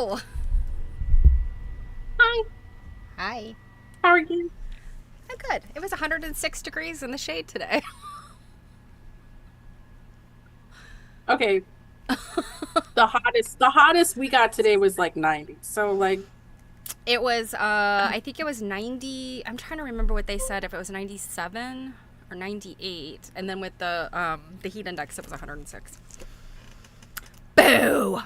Hello. Hi, Hi. how are you? I'm good. It was 106 degrees in the shade today. Okay, the hottest we got today was like 90. So like, It was, I think it was 90. I'm trying to remember what they said, if it was 97 or 98. And then with the heat index, it was 106. Boo!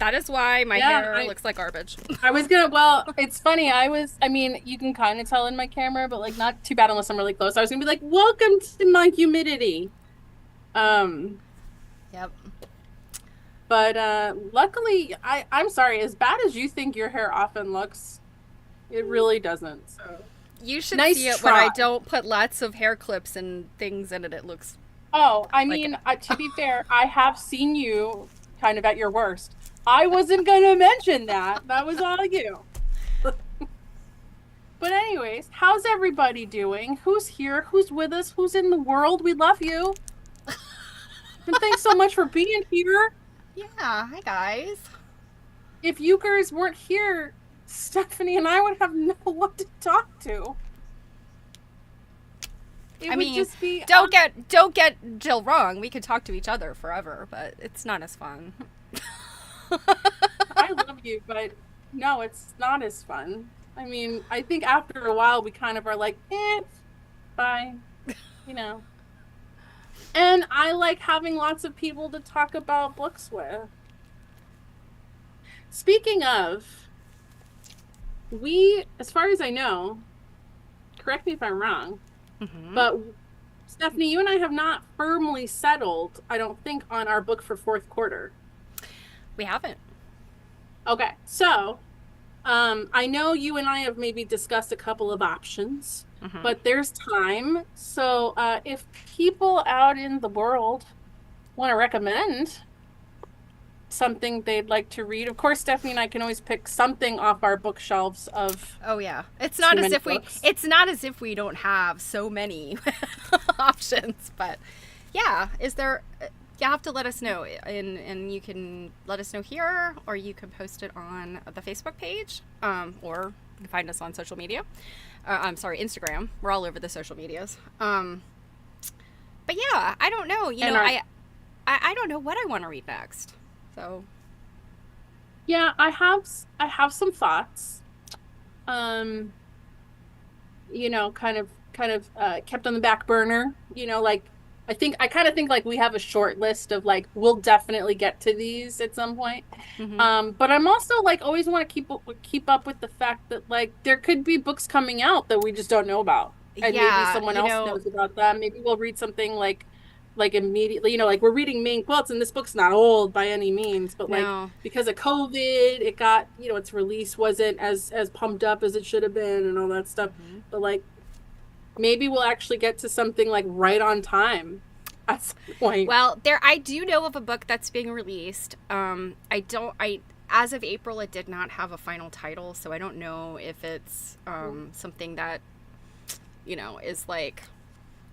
That is why my yeah, hair looks like garbage. well, it's funny. I mean, you can kind of tell in my camera, but like not too bad unless I'm really close. I was gonna be like, welcome to my humidity. Um, Yep. but luckily, I'm sorry, as bad as you think your hair often looks, it really doesn't. So You should nice see it when I try. don't put lots of hair clips and things in it. It looks Oh, I like mean, to be fair, I have seen you kind of at your worst. I wasn't going to mention that. That was all you. But anyways, how's everybody doing? Who's here? Who's with us? Who's in the world? We love you. And thanks so much for being here. yeah. Hi, guys. If you guys weren't here, Stephanie and I would have no one to talk to. It I would mean, just be don't get Jill wrong. We could talk to each other forever, but it's not as fun. I love you, but no, it's not as fun. I mean, I think after a while we kind of are like, bye, you know. And I like having lots of people to talk about books with. Speaking of, as far as I know, correct me if I'm wrong, but Stephanie, you and I have not firmly settled, I don't think, on our book for fourth quarter. We haven't. Okay, so I know you and I have maybe discussed a couple of options, but there's time. So if people out in the world want to recommend something they'd like to read, of course, Stephanie and I can always pick something off our bookshelves of Oh yeah. too many books. It's not as if we don't have so many options, but yeah, is there you have to let us know, and you can let us know here, or you can post it on the Facebook page, or you can find us on social media. I'm sorry, Instagram. We're all over the social medias. But yeah, I don't know. I don't know what I want to read next. So Yeah, I have some thoughts. Um, kind of kept on the back burner, like I kind of think like we have a short list of like we'll definitely get to these at some point. But I'm also like always want to keep up with the fact that like there could be books coming out that we just don't know about. And maybe yeah, someone else knows about them. Maybe we'll read something like immediately, like we're reading Maine Quilts, and this book's not old by any means, but like no, because of COVID, it got, its release wasn't as pumped up as it should have been and all that stuff. But like maybe we'll actually get to something like right on time at some point. well, I do know of a book that's being released. I as of April, it did not have a final title, so I don't know if it's something that is like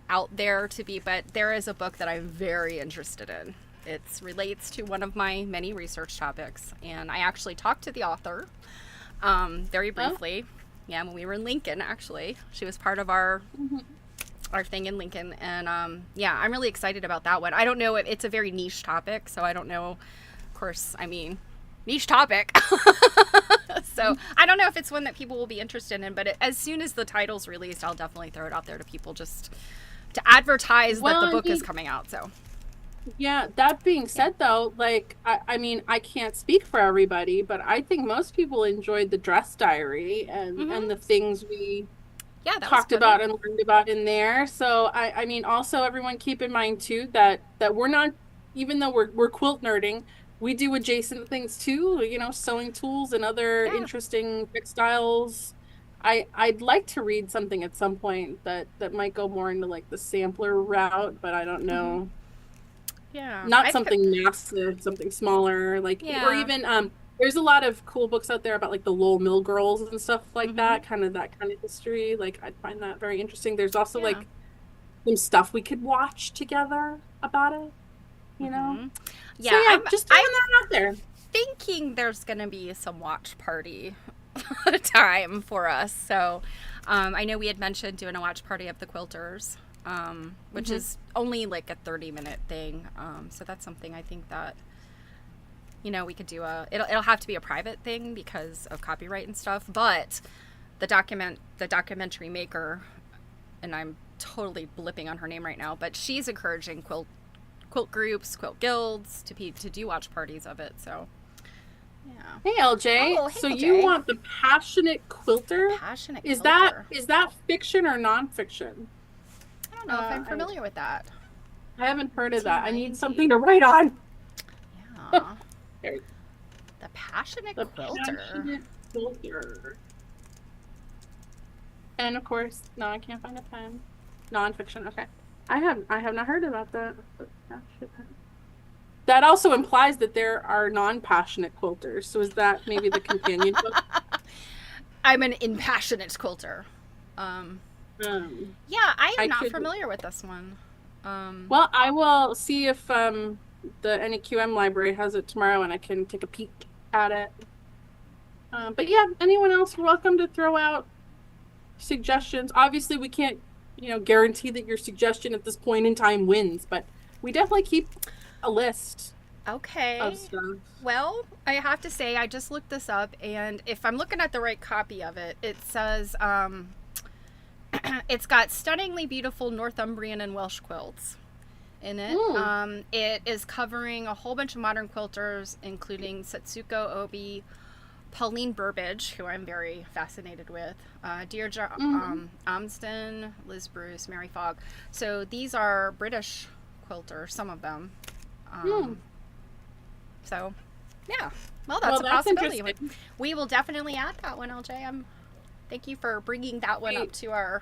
out there to be, but there is a book that I'm very interested in. It relates to one of my many research topics, and I actually talked to the author very briefly. Yeah, when we were in Lincoln, actually. She was part of our thing in Lincoln, and yeah, I'm really excited about that one. I don't know if it's a very niche topic, so I don't know. Of course, I mean, niche topic. So I don't know if it's one that people will be interested in, but as soon as the title's released, I'll definitely throw it out there to people just to advertise that the book is coming out. So yeah, that being said though, like I mean, I can't speak for everybody, but I think most people enjoyed the dress diary and the things we talked about and learned about in there. So I mean, also everyone keep in mind too that we're not, even though we're quilt nerding, we do adjacent things too, sewing tools and other interesting textiles. I'd like to read something at some point that might go more into like the sampler route, but I don't know. Yeah. Not something massive, something smaller, like or even there's a lot of cool books out there about like the Lowell Mill girls and stuff like that kind of history. Like I'd find that very interesting. There's also like some stuff we could watch together about it, Yeah, so, yeah, just throwing that out there. thinking there's going to be some watch party time for us. So I know we had mentioned doing a watch party of the quilters, which is only like a 30-minute thing. So that's something I think that, you know, we could do it'll have to be a private thing because of copyright and stuff, but the documentary maker, and I'm totally blipping on her name right now, but she's encouraging quilt groups, quilt guilds to do watch parties of it. So yeah. Hey LJ. Oh, hey, so LJ. You want the Passionate Quilter? Passionate Quilter. Is that fiction or nonfiction? I don't know if I'm familiar with that. I haven't heard of that. I need something to write on. Yeah. The Passionate Quilter. Passionate Quilter. And of course, no, I can't find a pen. Nonfiction. Okay. I have not heard about that. That also implies that there are non-passionate quilters. So is that maybe the companion book? I'm an impassionate quilter. Yeah, I am not familiar with this one. Well, I will see if the NEQM library has it tomorrow, and I can take a peek at it. But yeah, anyone else welcome to throw out suggestions. Obviously, we can't, guarantee that your suggestion at this point in time wins, but we definitely keep a list. Okay. Of stuff. Well, I have to say, I just looked this up, and if I'm looking at the right copy of it, it says it's got stunningly beautiful Northumbrian and Welsh quilts in it. It is covering a whole bunch of modern quilters, including Setsuko Obi, Pauline Burbage, who I'm very fascinated with, Deirdre Amsden, Liz Bruce, Mary Fogg. So these are British quilters, some of them. So, yeah. Well, that's a possibility. We will definitely add that one, LJ. Thank you for bringing that one up to our...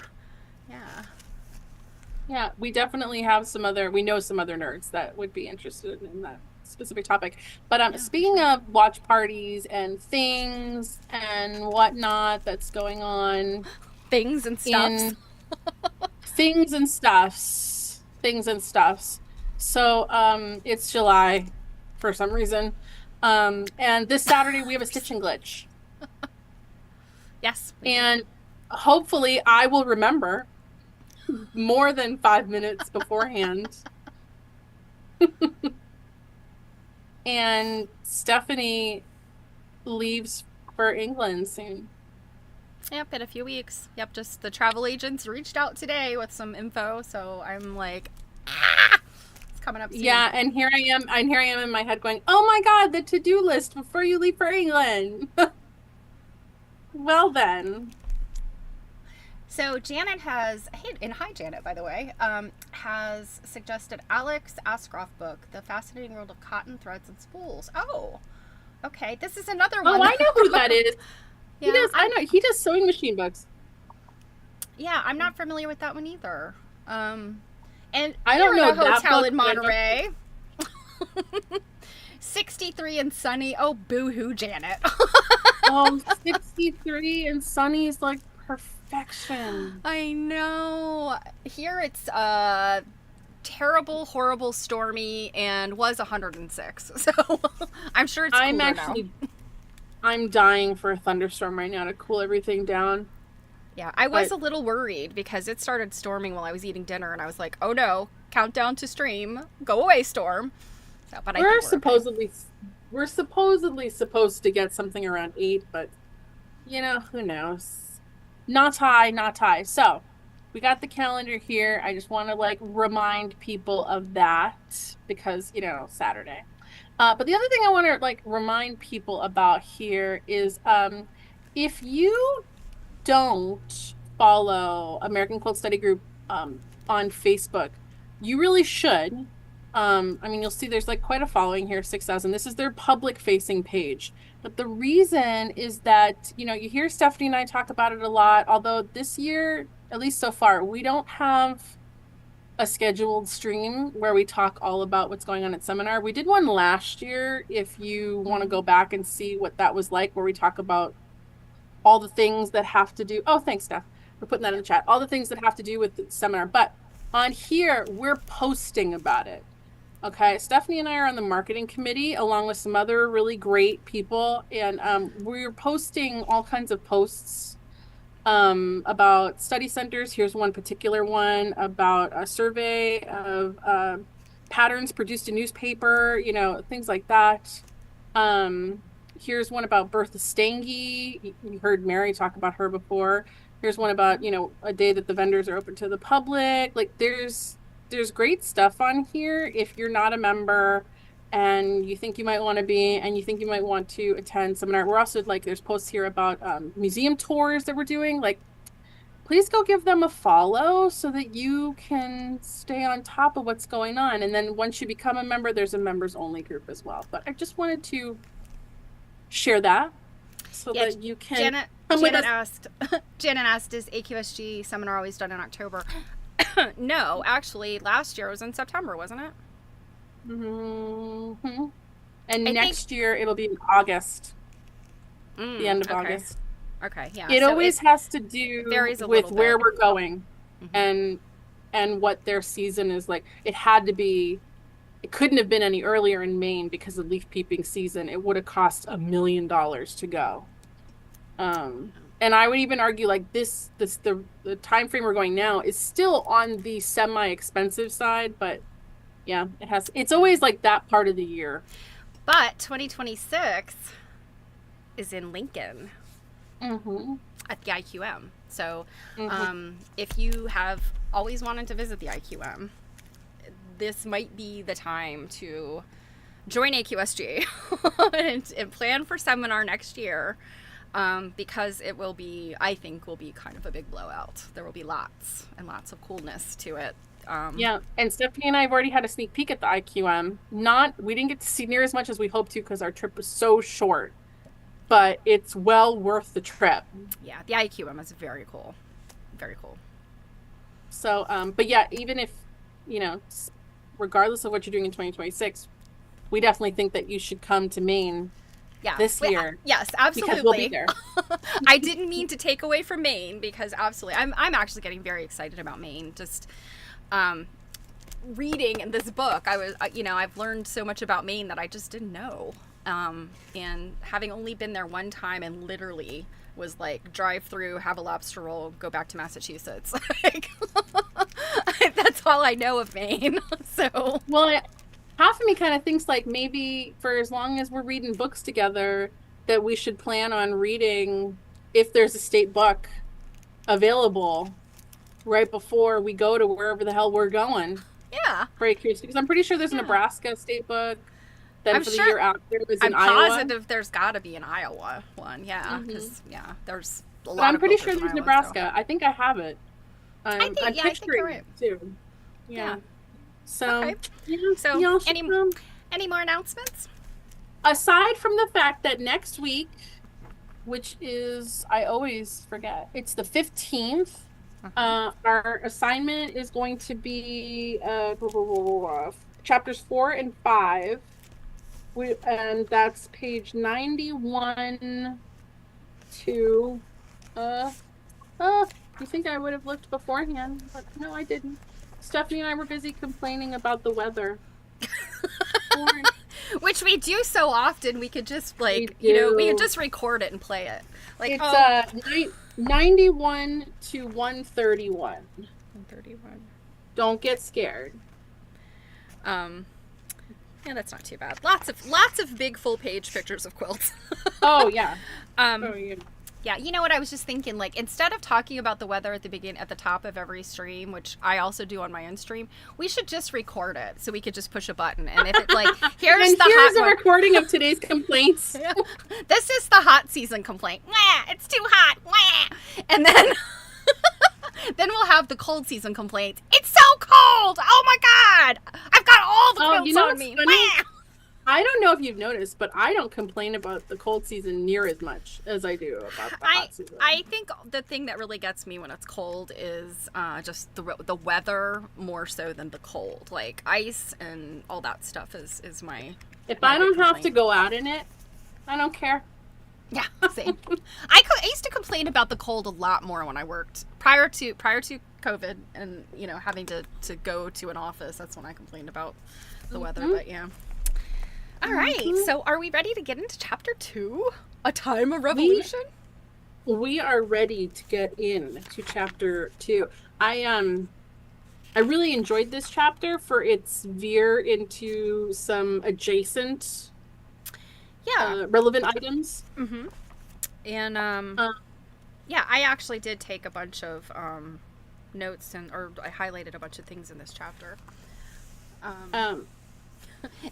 Yeah, we definitely have we know some other nerds that would be interested in that specific topic. But speaking of watch parties and things and whatnot that's going on, things and stuffs. So it's July for some reason, and this Saturday we have a stitching glitch. Yes, and hopefully I will remember more than 5 minutes beforehand. And Stephanie leaves for England soon. Yep, in a few weeks. Yep, just the travel agents reached out today with some info, so I'm like, it's coming up soon. Yeah, and here I am in my head going, oh my God, the to-do list before you leave for England. Well then. So Janet has, hi Janet, by the way, has suggested Alex Ascroft book, The Fascinating World of Cotton, Threads, and Spools. Oh, okay. This is another one. Oh, I know who that is. Yeah, he does sewing machine books. Yeah, I'm not familiar with that one either. And I don't know a hotel in Monterey. 63 and sunny. Oh, boo-hoo, Janet. 63 and sunny is like perfection. I know. Here it's terrible, horrible, stormy, and was 106. So I'm sure it's cooler now. I'm dying for a thunderstorm right now to cool everything down. Yeah, I was a little worried because it started storming while I was eating dinner, and I was like, oh no, countdown to stream, go away storm. So, but we're supposedly supposed to get something around 8, but who knows. Not high. So we got the calendar here. I just want to remind people of that because, Saturday. But the other thing I want to remind people about here is if you don't follow American Quilt Study Group on Facebook, you really should. You'll see there's quite a following here, 6,000. This is their public facing page. But the reason is that, you hear Stephanie and I talk about it a lot, although this year, at least so far, we don't have a scheduled stream where we talk all about what's going on at seminar. We did one last year, if you want to go back and see what that was like, where we talk about all the things that have to do. Oh, thanks, Steph, for putting that in the chat. All the things that have to do with the seminar. But on here, we're posting about it. Okay, Stephanie and I are on the marketing committee along with some other really great people, and we're posting all kinds of posts about study centers. Here's one particular one about a survey of patterns produced in newspaper, things like that. Here's one about Bertha Stange. You heard Mary talk about her before. Here's one about, a day that the vendors are open to the public. Like there's great stuff on here if you're not a member and you think you might want to be, and you think you might want to attend seminar. We're also there's posts here about museum tours that we're doing. Like, please go give them a follow so that you can stay on top of what's going on. And then once you become a member, there's a members only group as well. But I just wanted to share that so that you can. Janet asked, is AQSG seminar always done in October? No, actually, last year it was in September, wasn't it? Mm-hmm. And next year it'll be in August. The end of August. Okay, yeah. It always has to do with where we're going, and what their season is like. It couldn't have been any earlier in Maine because of leaf peeping season. It would have cost $1 million to go. And I would even argue the time frame we're going now is still on the semi-expensive side, but yeah, it's always like that part of the year. But 2026 is in Lincoln at the IQM. So if you have always wanted to visit the IQM, this might be the time to join AQSG and plan for seminar next year. Because it will be, I think, kind of a big blowout. There will be lots and lots of coolness to it. Yeah, and Stephanie and I have already had a sneak peek at the IQM. We didn't get to see near as much as we hoped to because our trip was so short, but it's well worth the trip. Yeah, the IQM is very cool. Very cool. So, but yeah, even if, regardless of what you're doing in 2026, we definitely think that you should come to Maine this year. Yes, absolutely. Because we'll be there. I didn't mean to take away from Maine because absolutely, I'm actually getting very excited about Maine. Just reading this book, I've learned so much about Maine that I just didn't know. And having only been there one time and literally was like drive through, have a lobster roll, go back to Massachusetts. That's all I know of Maine. So half of me kind of thinks like maybe for as long as we're reading books together that we should plan on reading, if there's a state book available, right before we go to wherever the hell we're going. Yeah. Very curious because I'm pretty sure there's a Nebraska state book. Then for the year out there was in Iowa. I'm positive there's got to be an Iowa one. Yeah. Because, there's a lot I'm pretty sure there's Nebraska. So. I think I have it. I think you're right. Too. Yeah. So, okay. Any more announcements? Aside from the fact that next week, which is, I always forget, it's the 15th, our assignment is going to be chapters 4 and 5, and that's page 91 to, you think I would have looked beforehand, but no, I didn't. Stephanie and I were busy complaining about the weather. Which we do so often. We could just we could just record it and play it. It's 91 to 131. 131. Don't get scared. Yeah, that's not too bad. Lots of big full page pictures of quilts. Oh yeah. Yeah, you know what I was just thinking, instead of talking about the weather at the top of every stream, which I also do on my own stream, we should just record it so we could just push a button. And if it's here's a recording of today's complaints. This is the hot season complaint. Wah, it's too hot. Wah. And then then we'll have the cold season complaints. It's so cold. Oh my God. I've got all the quilts on me. Wah. I don't know if you've noticed, but I don't complain about the cold season near as much as I do about the hot season. I think the thing that really gets me when it's cold is just the weather more so than the cold. Like ice and all that stuff is my. If I don't have to go out in it, I don't care. Yeah, same. I used to complain about the cold a lot more when I worked prior to COVID and having to go to an office. That's when I complained about the weather, but yeah. All right, so are we ready to get into chapter 2? A Time of Revolution? We are ready to get into chapter 2. I really enjoyed this chapter for its veer into some adjacent relevant items. Mm-hmm. And I actually did take a bunch of notes or I highlighted a bunch of things in this chapter.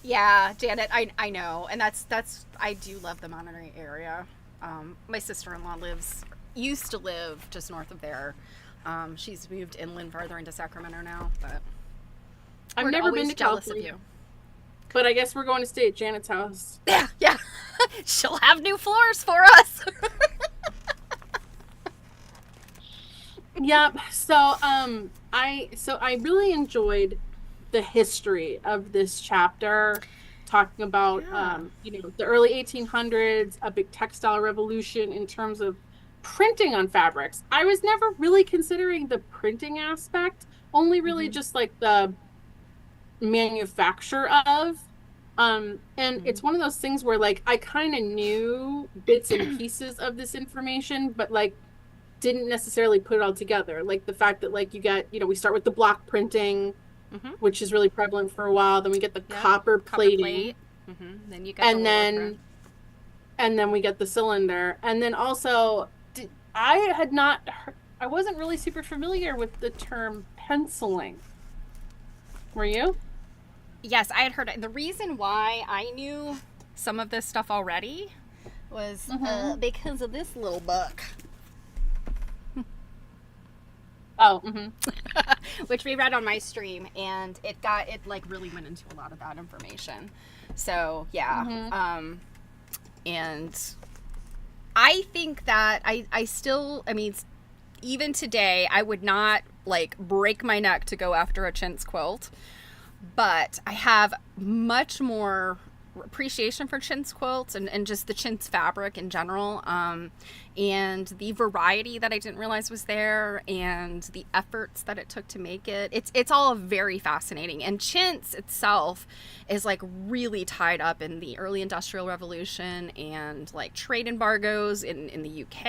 Yeah, Janet, I know, and that's I do love the Monterey area. My sister-in-law used to live just north of there. She's moved inland farther into Sacramento now, but I've never been to jealous California. of you. But I guess we're going to stay at Janet's house. Yeah. She'll have new floors for us. Yep. So I really enjoyed the history of this chapter, talking about the early 1800s, a big textile revolution in terms of printing on fabrics. I was never really considering the printing aspect, only really just like the manufacture of. And it's one of those things where like I kind of knew bits and pieces of this information, but like didn't necessarily put it all together. Like the fact that like you get, we start with the block printing, which is really prevalent for a while. Then we get the copper plating. Then you get and then we get the cylinder. And then also I wasn't really super familiar with the term penciling. Were you? Yes, I had heard it. The reason why I knew some of this stuff already was because of this little book. Which we read on my stream, and it like really went into a lot of that information. So yeah. And I think that I still, I mean, even today, I would not like break my neck to go after a chintz quilt. But I have much more appreciation for chintz quilts and just the chintz fabric in general, and the variety that I didn't realize was there, and the efforts that it took to make it. It's all very fascinating. And chintz itself is like really tied up in the early Industrial Revolution and like trade embargoes in the UK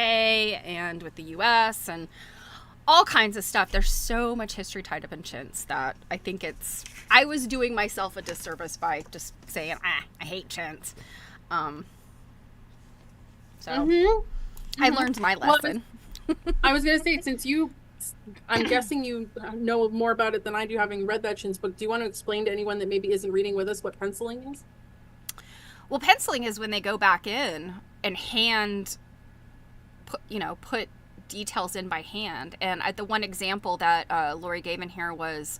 and with the US and all kinds of stuff. There's so much history tied up in chintz that I think I was doing myself a disservice by just saying, I hate chintz. I learned my lesson. Well, I was going to say, since I'm guessing you know more about it than I do, having read that chintz book, do you want to explain to anyone that maybe isn't reading with us what penciling is? Well, penciling is when they go back in and hand put details in by hand. And the one example that Lori gave in here was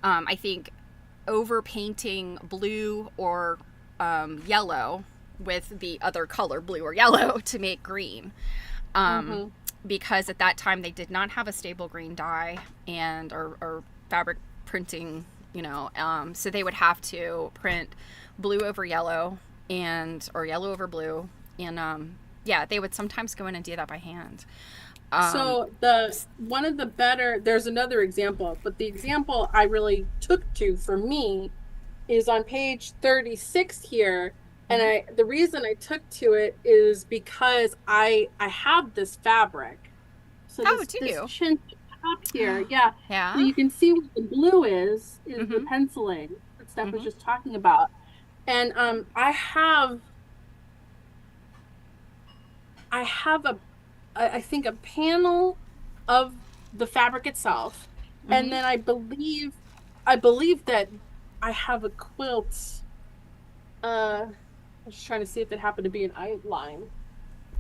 I think over painting blue or yellow with the other color, blue or yellow, to make green, because at that time they did not have a stable green dye and or fabric printing, so they would have to print blue over yellow or yellow over blue, and they would sometimes go in and do that by hand. So there's another example, but the example I really took to for me is on page 36 here. And the reason I took to it is because I have this fabric. So this chintz top here. Yeah. Yeah. So you can see what the blue is the penciling that Steph was just talking about. And I have I think a panel of the fabric itself, and then I believe that I have a quilt. I was just trying to see if it happened to be an outline.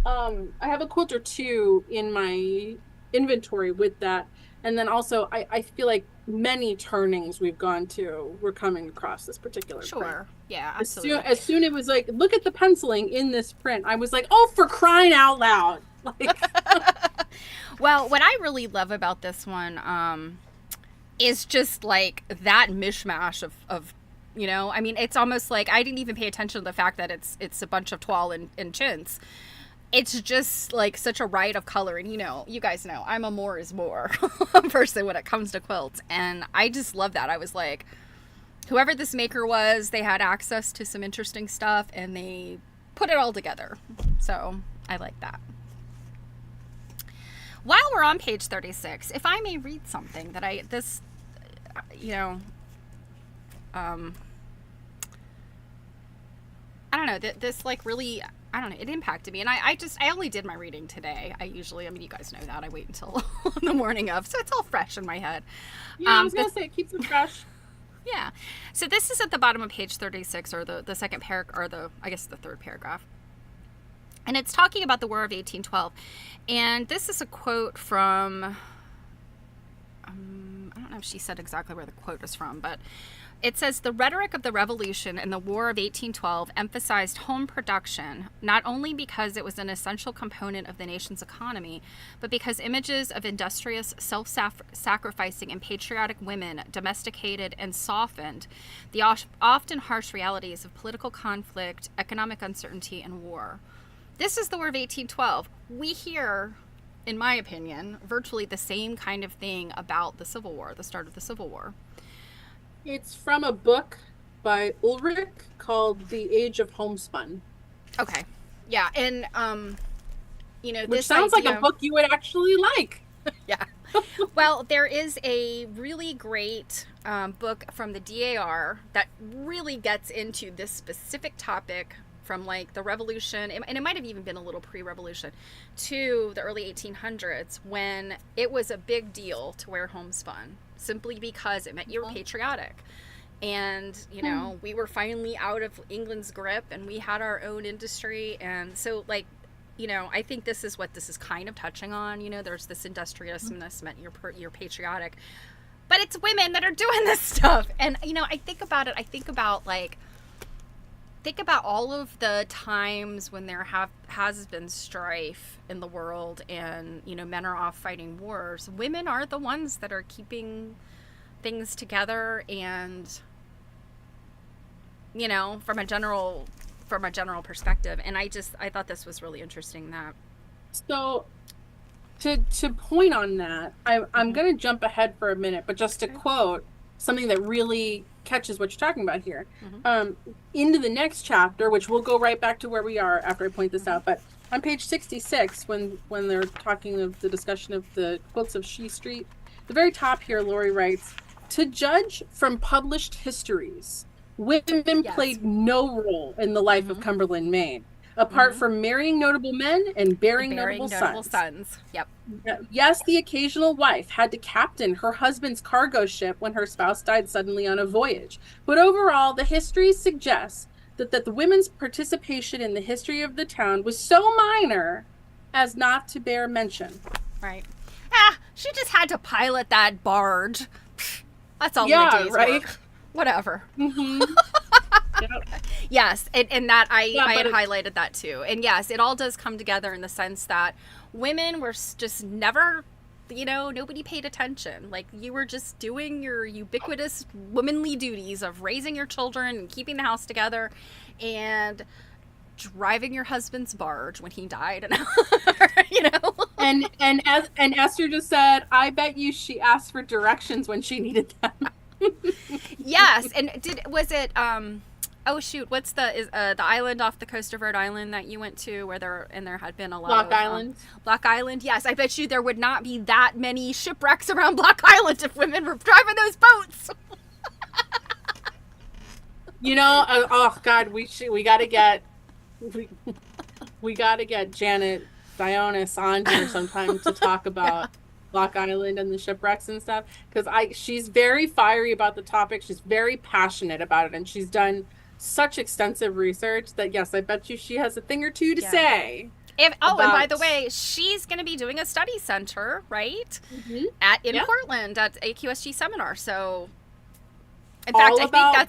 I have a quilt or two in my inventory with that, and then also I feel like many turnings we're coming across this particular print. Yeah, absolutely. As soon it was like, look at the penciling in this print, I was like, oh, for crying out loud. Well, what I really love about this one is just like that mishmash of I mean, it's almost like I didn't even pay attention to the fact that it's a bunch of toile and chintz. It's just like such a riot of color, and you guys know I'm a more is more person when it comes to quilts, and I just love that. I was like, whoever this maker was, they had access to some interesting stuff and they put it all together. So I like that. While we're on page 36, if I may read something that I don't know, this like really, I don't know, it impacted me. And I only did my reading today. You guys know that. I wait until the morning of, so it's all fresh in my head. Yeah, I was going to say, it keeps it fresh. Yeah. So this is at the bottom of page 36, or the second paragraph, or the third paragraph. And it's talking about the War of 1812. And this is a quote from, I don't know if she said exactly where the quote is from, but it says, "The rhetoric of the Revolution and the War of 1812 emphasized home production, not only because it was an essential component of the nation's economy, but because images of industrious, self-sacrificing, and patriotic women domesticated and softened the often harsh realities of political conflict, economic uncertainty, and war." This is the War of 1812. We hear, in my opinion, virtually the same kind of thing about the Civil War, the start of the Civil War. It's from a book by Ulrich called The Age of Homespun. Okay. Yeah, and which this sounds like a book you would actually like. Yeah. Well, there is a really great book from the DAR that really gets into this specific topic from like the Revolution, and it might have even been a little pre-Revolution, to the early 1800s, when it was a big deal to wear homespun, simply because it meant you were patriotic. And, we were finally out of England's grip and we had our own industry. And so, like, I think this is what this is kind of touching on. There's this industriousness meant you're patriotic. But it's women that are doing this stuff. And, I think about it. I think about all of the times when there has been strife in the world and, men are off fighting wars. Women are the ones that are keeping things together and, from a general perspective. And I thought this was really interesting that. So to point on that, I'm going to jump ahead for a minute, but just to quote something that really catches what you're talking about here, into the next chapter, which we'll go right back to where we are after I point this out. But on page 66, when they're talking of the discussion of the quilts of She Street, the very top here, Lori writes, "To judge from published histories, women played no role in the life of Cumberland, Maine, apart from marrying notable men and bearing notable sons. Yep. Yes, the occasional wife had to captain her husband's cargo ship when her spouse died suddenly on a voyage. But overall, the histories suggest that the women's participation in the history of the town was so minor as not to bear mention." Right. She just had to pilot that barge. That's all. Yeah, right. Work. Whatever. Mm-hmm. Yep. Yes, and that I had highlighted that too. And yes, it all does come together in the sense that women were just never, nobody paid attention. Like, you were just doing your ubiquitous womanly duties of raising your children and keeping the house together and driving your husband's barge when he died. And and Esther just said, I bet you she asked for directions when she needed them. Yes, and was it oh shoot, what's the island off the coast of Rhode Island that you went to where there had been a lot Block of Island. Block Island, yes. I bet you there would not be that many shipwrecks around Block Island if women were driving those boats. Oh God, we gotta get Janet Dionis on here sometime to talk about Block Island and the shipwrecks and stuff, because she's very fiery about the topic. She's very passionate about it, and she's done such extensive research that yes, I bet you she has a thing or two to say. And by the way, she's going to be doing a study center, right? Mm-hmm. in Portland at AQSG seminar. So, in fact, I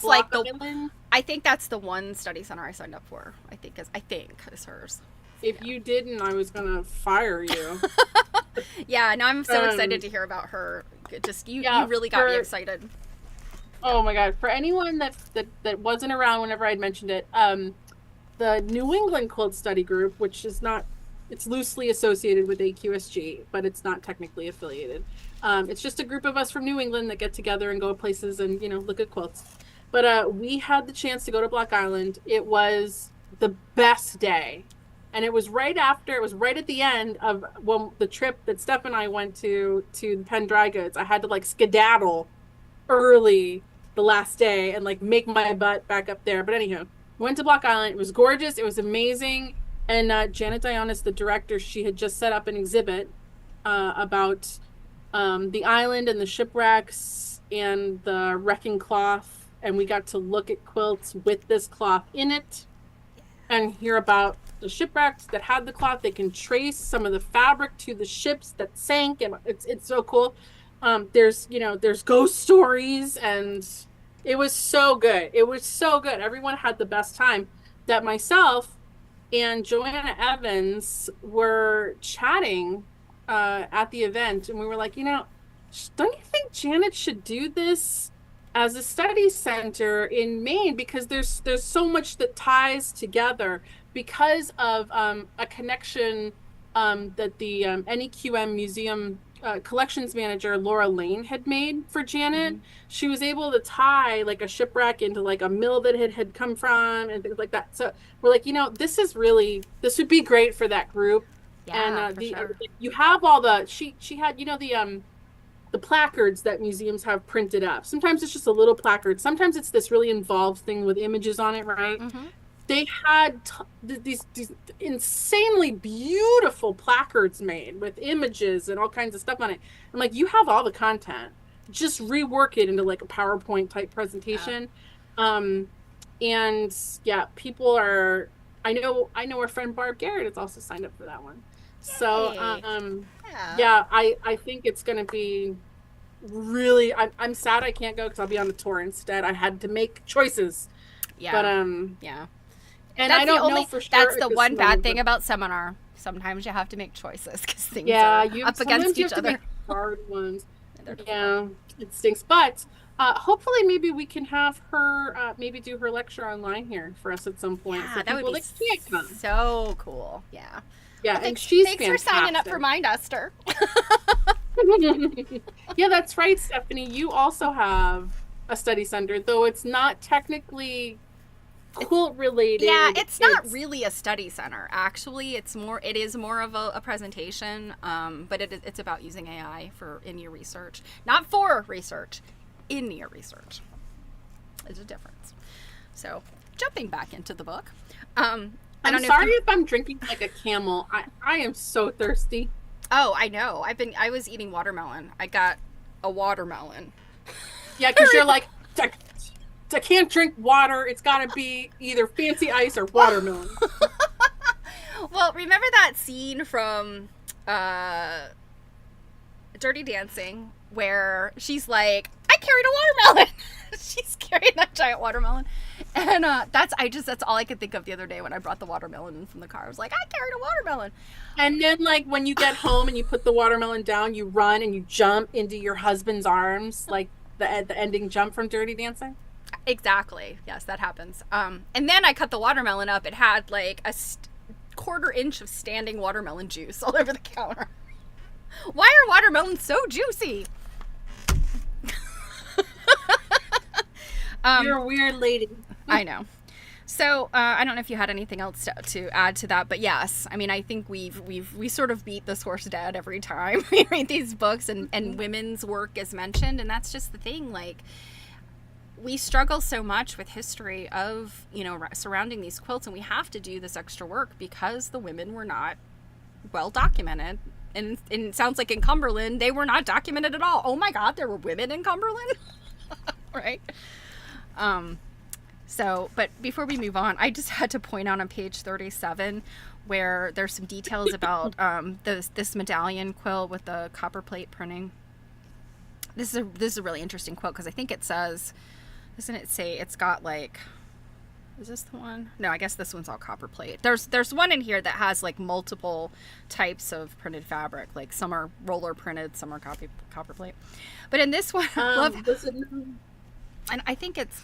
think that's the one study center I signed up for. I think is hers. If you didn't, I was gonna fire you. Yeah, no, I'm so excited to hear about her. Just you really got me excited. Oh my God! For anyone that wasn't around whenever I'd mentioned it, the New England Quilt Study Group, which is not, it's loosely associated with AQSG, but it's not technically affiliated. It's just a group of us from New England that get together and go places and look at quilts. But we had the chance to go to Block Island. It was the best day. And it was right at the end of the trip that Steph and I went to the Penn Dry Goods. I had to like skedaddle early the last day and like make my butt back up there. But anyhow, went to Block Island. It was gorgeous. It was amazing. And Janet Dionis, the director, she had just set up an exhibit about the island and the shipwrecks and the wrecking cloth. And we got to look at quilts with this cloth in it and hear about the shipwrecks that had the cloth. They can trace some of the fabric to the ships that sank, and it's so cool. There's ghost stories, and it was so good. It was so good. Everyone had the best time. That myself and Joanna Evans were chatting at the event, and we were like, don't you think Janet should do this as a study center in Maine, because there's so much that ties together because of a connection that the NEQM Museum collections manager Laura Lane had made for Janet. Mm-hmm. She was able to tie like a shipwreck into like a mill that had come from and things like that. So we're like, this would be great for that group. Yeah, and sure. You have all the she had the placards that museums have printed up. Sometimes it's just a little placard. Sometimes it's this really involved thing with images on it, right? Mm-hmm. They had these insanely beautiful placards made with images and all kinds of stuff on it. I'm like, you have all the content. Just rework it into like a PowerPoint type presentation. Yeah. And yeah, people are. I know our friend Barb Garrett has also signed up for that one. Yay. So yeah, I think it's going to be really. I'm sad I can't go because I'll be on the tour instead. I had to make choices. Yeah. But yeah. And that's I don't know for sure. That's the one bad thing about seminar. Sometimes you have to make choices because things are up against each other. Hard ones. Yeah, it stinks. But hopefully, maybe we can have her maybe do her lecture online here for us at some point. Yeah, that would be so cool. Yeah. Yeah, well, and she's thanks for signing up for mine, Esther. Yeah, that's right, Stephanie. You also have a study center, though it's not technically quilt related. Yeah, it's not really a study center. Actually, it is more of a presentation. But it's about using AI in your research, not for research, in your research. There's a difference. So, jumping back into the book. I'm sorry if I'm drinking like a camel. I am so thirsty. Oh, I know. I was eating watermelon. I got a watermelon. Yeah, because you're like, I can't drink water. It's got to be either fancy ice or watermelon. Well, remember that scene from Dirty Dancing where she's like, I carried a watermelon. She's carrying that giant watermelon. And that's all I could think of the other day when I brought the watermelon in from the car. I was like, I carried a watermelon. And then like when you get home and you put the watermelon down, you run and you jump into your husband's arms, like the ending jump from Dirty Dancing. Exactly. Yes, that happens. And then I cut the watermelon up. It had like a quarter inch of standing watermelon juice all over the counter. Why are watermelons so juicy? You're a weird lady. I know. So I don't know if you had anything else to add to that, but yes, I mean, I think we sort of beat this horse dead every time we read these books, and women's work is mentioned, and that's just the thing. Like, we struggle so much with history of surrounding these quilts, and we have to do this extra work because the women were not well documented. And it sounds like in Cumberland they were not documented at all. Oh my God, there were women in Cumberland, right? So, but before we move on, I just had to point out on page 37 where there's some details about this medallion quilt with the copper plate printing. This is a really interesting quilt because I think it says, doesn't it say it's got like, is this the one? No, I guess this one's all copper plate. There's one in here that has like multiple types of printed fabric. Like some are roller printed, some are copper plate. But in this one, I love. And I think it's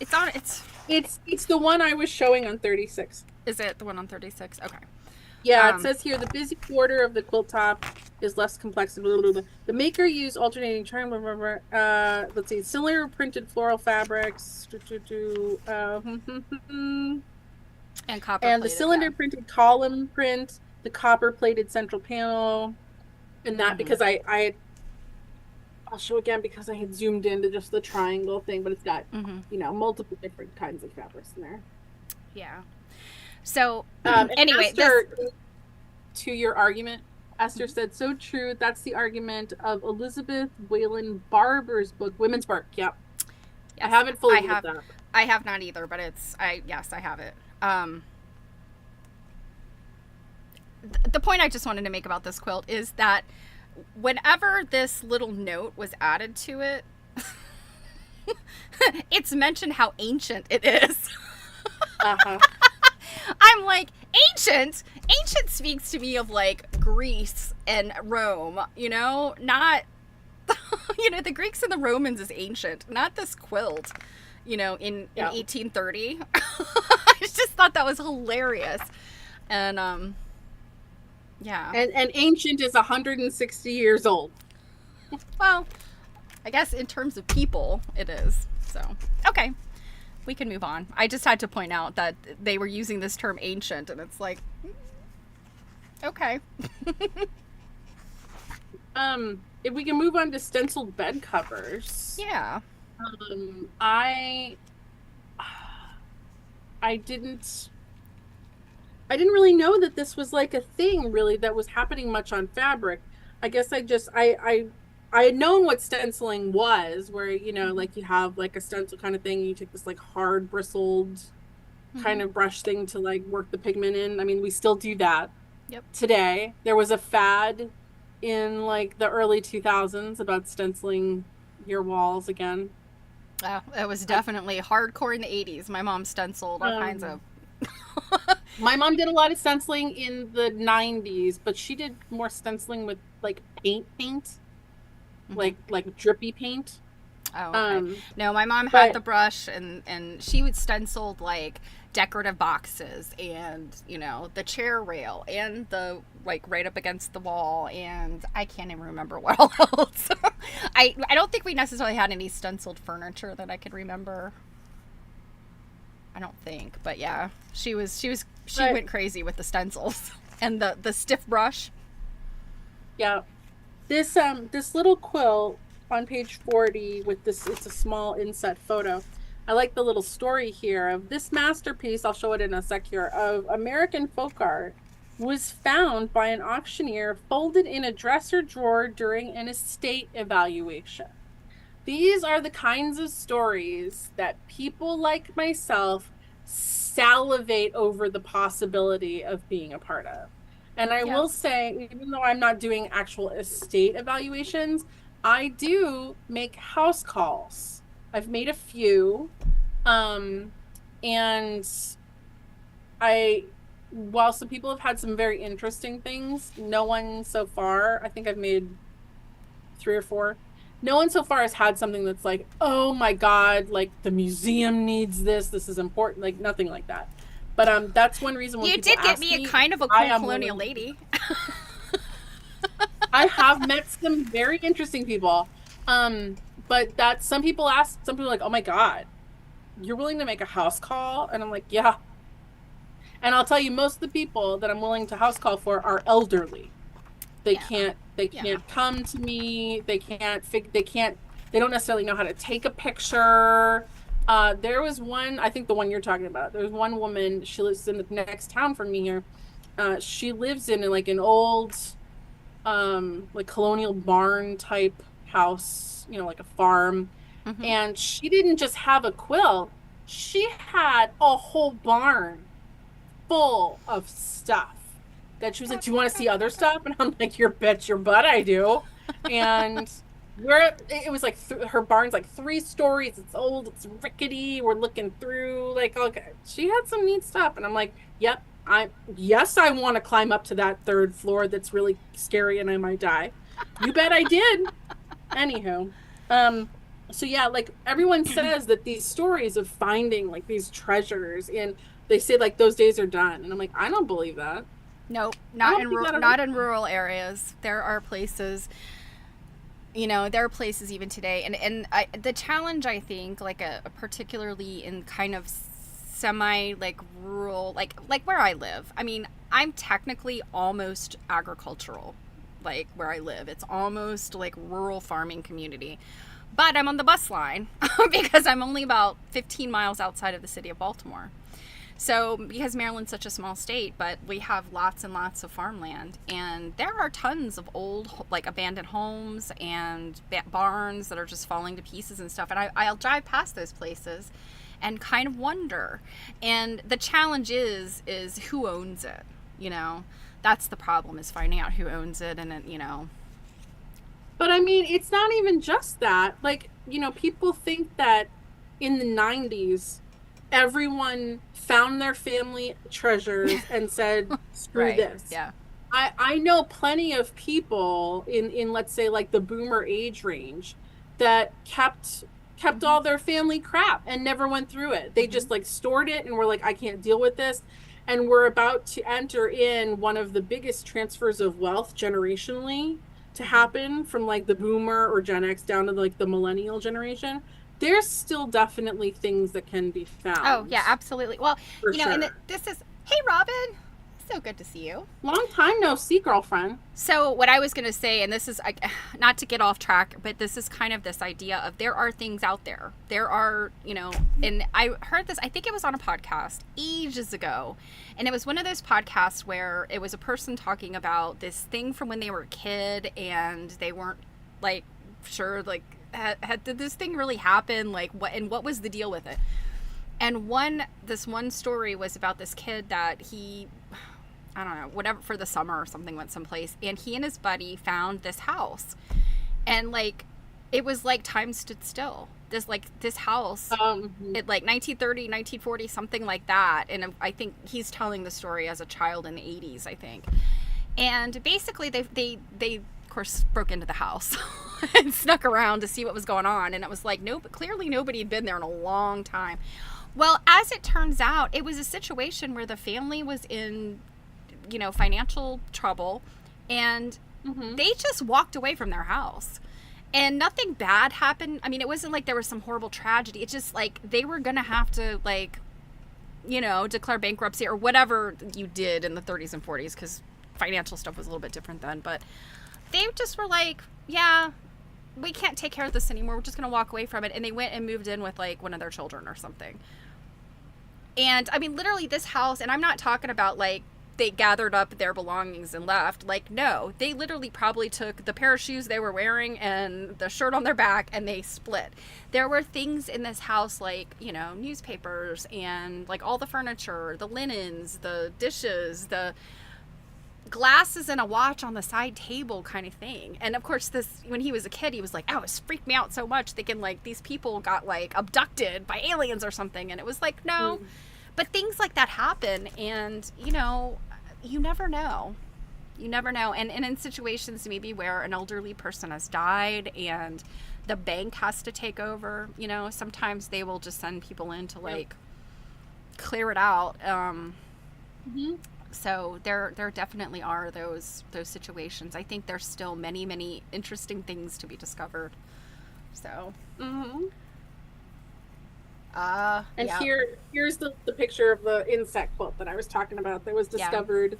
the one I was showing on 36. Is it the one on 36? Okay. Yeah, it says here the busy quarter of the quilt top is less complex. Blah, blah, blah. The maker used alternating charm. Blah, blah, blah. Let's see, similar printed floral fabrics. And copper and the cylinder printed column print, the copper plated central panel, and that because I'll show again because I had zoomed into just the triangle thing, but it's got multiple different kinds of fabrics in there. Yeah. So anyway, Esther, to your argument, Esther said, so true. That's the argument of Elizabeth Whalen Barber's book, Women's Bark. Yep. Yes, I haven't fully looked that up. I have not either, but I have it. The point I just wanted to make about this quilt is that whenever this little note was added to it, it's mentioned how ancient it is. I'm like, ancient? Ancient speaks to me of like Greece and Rome, not, the Greeks and the Romans is ancient, not this quilt, in 1830. I just thought that was hilarious. And, yeah. And ancient is 160 years old. Well, I guess in terms of people, it is. So, okay. We can move on. I just had to point out that they were using this term ancient, and it's like, okay. If we can move on to stenciled bed covers. Yeah. I didn't really know that this was like a thing really that was happening much on fabric. I guess I had known what stenciling was, where, like you have like a stencil kind of thing. You take this like hard bristled kind of brush thing to like work the pigment in. I mean, we still do that today. There was a fad in like the early 2000s about stenciling your walls again. Oh, it was definitely hardcore in the 80s. My mom stenciled all kinds of... My mom did a lot of stenciling in the 90s, but she did more stenciling with like paint. Like drippy paint. Oh, okay. No, my mom had the brush and she would stencil like decorative boxes and, the chair rail and the like right up against the wall, and I can't even remember what all else. I don't think we necessarily had any stenciled furniture that I could remember. I don't think, but yeah, she went crazy with the stencils and the stiff brush. Yeah. This little quilt on page 40 with this, it's a small inset photo. I like the little story here of this masterpiece, I'll show it in a sec here, of American folk art was found by an auctioneer folded in a dresser drawer during an estate evaluation. These are the kinds of stories that people like myself salivate over the possibility of being a part of. And I will say, even though I'm not doing actual estate evaluations, I do make house calls. I've made a few. And while some people have had some very interesting things, no one so far, I think I've made 3 or 4. No one so far has had something that's like, oh my God, like the museum needs this. This is important. Like nothing like that. But that's one reason when you did get me a kind of a cool colonial lady. I have met some very interesting people. But that some people are like, oh my God, you're willing to make a house call? And I'm like, yeah. And I'll tell you, most of the people that I'm willing to house call for are elderly. They can't come to me. They don't necessarily know how to take a picture. There was one, I think the one you're talking about. There was one woman, she lives in the next town from me here. She lives in like an old, like colonial barn type house, like a farm. Mm-hmm. And she didn't just have a quilt. She had a whole barn full of stuff that she was like, do you want to see other stuff? And I'm like, your butt I do. And it was like her barn's like 3 stories. It's old. It's rickety. We're looking through like, okay, she had some neat stuff. And I'm like, yep, I want to climb up to that 3rd floor. That's really scary and I might die. You bet I did. Anywho, so yeah, like everyone says that these stories of finding like these treasures, and they say like those days are done. And I'm like, I don't believe that. Nope, not in rural areas. There are places, there are places even today, and the challenge, I think, like particularly in kind of semi like rural, like where I live. I mean, I'm technically almost agricultural, like where I live. It's almost like rural farming community, but I'm on the bus line because I'm only about 15 miles outside of the city of Baltimore. So, because Maryland's such a small state, but we have lots and lots of farmland, and there are tons of old, like, abandoned homes and barns that are just falling to pieces and stuff, and I'll drive past those places and kind of wonder. And the challenge is who owns it, That's the problem, is finding out who owns it, and But, I mean, it's not even just that. Like, people think that in the 90s, everyone found their family treasures and said, screw right. this. Yeah. I know plenty of people in let's say like the boomer age range that kept all their family crap and never went through it. They just like stored it and were like, I can't deal with this. And we're about to enter in one of the biggest transfers of wealth generationally to happen from like the boomer or Gen X down to like the millennial generation. There's still definitely things that can be found. Oh, yeah, absolutely. Well, sure. And this is, hey, Robin, so good to see you. Long time no see, girlfriend. So what I was going to say, and this is, not to get off track, but this is kind of this idea of there are things out there. There are, and I heard this, I think it was on a podcast ages ago, and it was one of those podcasts where it was a person talking about this thing from when they were a kid, and they weren't, like, sure, like, did this thing really happen? Like, what was the deal with it? And this one story was about this kid that he, I don't know, whatever, for the summer or something, went someplace, and he and his buddy found this house, and like, it was like time stood still. This house, it like 1930, 1940, something like that. And I think he's telling the story as a child in the 80s, I think. And basically they of course broke into the house and snuck around to see what was going on, and it was like, clearly nobody had been there in a long time. Well, as it turns out, it was a situation where the family was in financial trouble, and they just walked away from their house, and nothing bad happened. I mean, it wasn't like there was some horrible tragedy. It's just like they were gonna have to, like, declare bankruptcy or whatever you did in the 30s and 40s, because financial stuff was a little bit different then. But they just were like, yeah, we can't take care of this anymore. We're just going to walk away from it. And they went and moved in with like one of their children or something. And I mean, literally this house, and I'm not talking about like they gathered up their belongings and left. Like, no, they literally probably took the pair of shoes they were wearing and the shirt on their back, and they split. There were things in this house like, newspapers and like all the furniture, the linens, the dishes, the glasses, and a watch on the side table kind of thing. And of course, when he was a kid, he was like, oh, it freaked me out so much, thinking like these people got like abducted by aliens or something. And it was like, no. But things like that happen, and you never know. And in situations maybe where an elderly person has died and the bank has to take over, sometimes they will just send people in to like clear it out. So there definitely are those situations. I think there's still many, many interesting things to be discovered. So. And here's the picture of the insect quilt that I was talking about that was discovered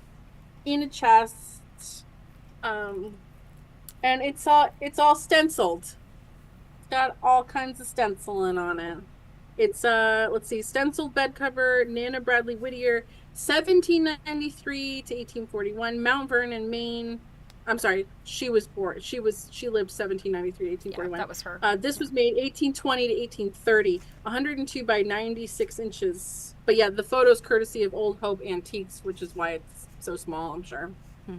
in a chest. And it's all stenciled. It's got all kinds of stenciling on it. It's let's see, stenciled bed cover, Nana Bradley Whittier, 1793 to 1841, Mount Vernon, Maine. I'm sorry, she lived 1793 to 1841. Yeah, that was her. This was made 1820 to 1830, 102 by 96 inches. But yeah, the photo's courtesy of Old Hope Antiques, which is why it's so small, I'm sure. But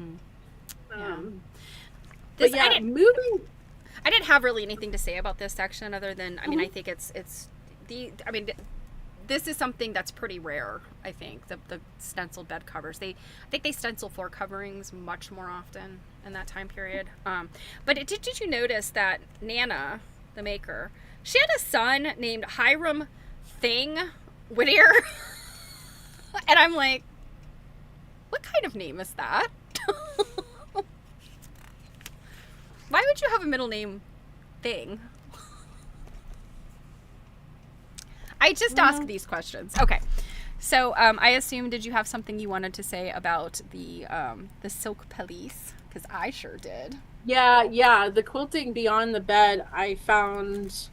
yeah, I didn't have really anything to say about this section other than, I mean, I think this is something that's pretty rare, I think, the stenciled bed covers. I think they stencil floor coverings much more often in that time period. But did you notice that Nana, the maker, she had a son named Hiram Thing Whittier? And I'm like, What kind of name is that? Why would you have a middle name thing? I just ask these questions. Okay. So I assume, did you have something you wanted to say about the silk pelisse? Because I sure did. Yeah. The quilting beyond the bed I found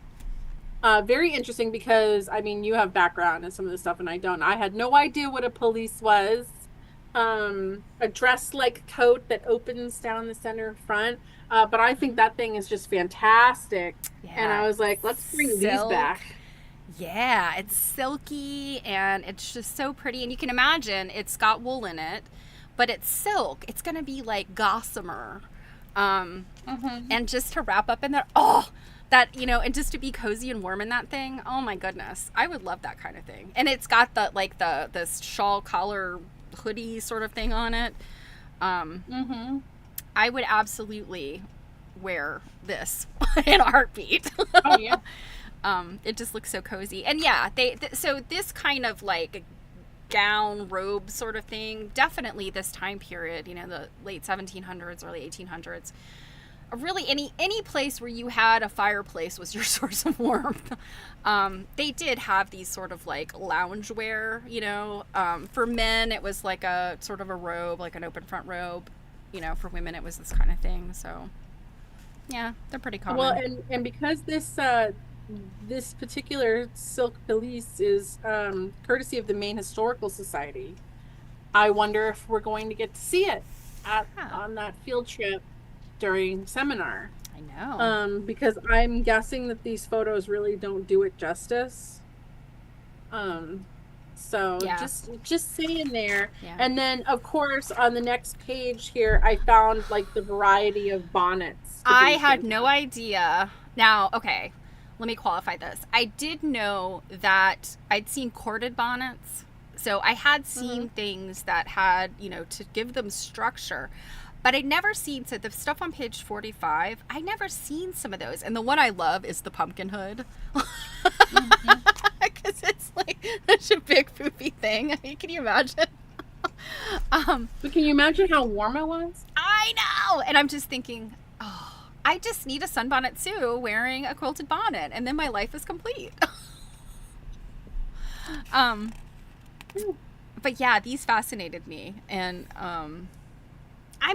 very interesting because, I mean, you have background in some of this stuff and I don't. I had no idea what a pelisse was. A dress-like coat that opens down the center front. But I think that thing is just fantastic. Yeah, and I was like, let's bring these back. Yeah, it's silky and it's just so pretty. And you can imagine it's got wool in it, but it's silk. It's going to be like gossamer. And just to wrap up in there, that, and just to be cozy and warm in that thing. Oh my goodness. I would love that kind of thing. And it's got this shawl collar hoodie sort of thing on it. I would absolutely wear this in a heartbeat. Oh yeah. It just looks so cozy. And yeah, so this kind of like gown robe sort of thing, definitely this time period, the late 1700s, early 1800s, really any place where you had a fireplace was your source of warmth. They did have these sort of like loungewear, for men it was like a sort of a robe, like an open front robe. For women it was this kind of thing. So yeah, they're pretty common. Well, and because this particular silk pelisse is courtesy of the Maine Historical Society, I wonder if we're going to get to see it on that field trip during seminar. I know. Because I'm guessing that these photos really don't do it justice. So yeah. just saying there. Yeah. And then of course on the next page here I found like the variety of bonnets. I had no idea. Now, okay, let me qualify this. I did know that I'd seen corded bonnets. So I had seen things that had, to give them structure. But I'd never seen, so the stuff on page 45, I never seen some of those. And the one I love is the pumpkin hood. Because it's like such a big poofy thing. Can you imagine? But can you imagine how warm it was? I know! And I'm just thinking, I just need a sunbonnet Sue wearing a quilted bonnet, and then my life is complete. But yeah, these fascinated me, and I'm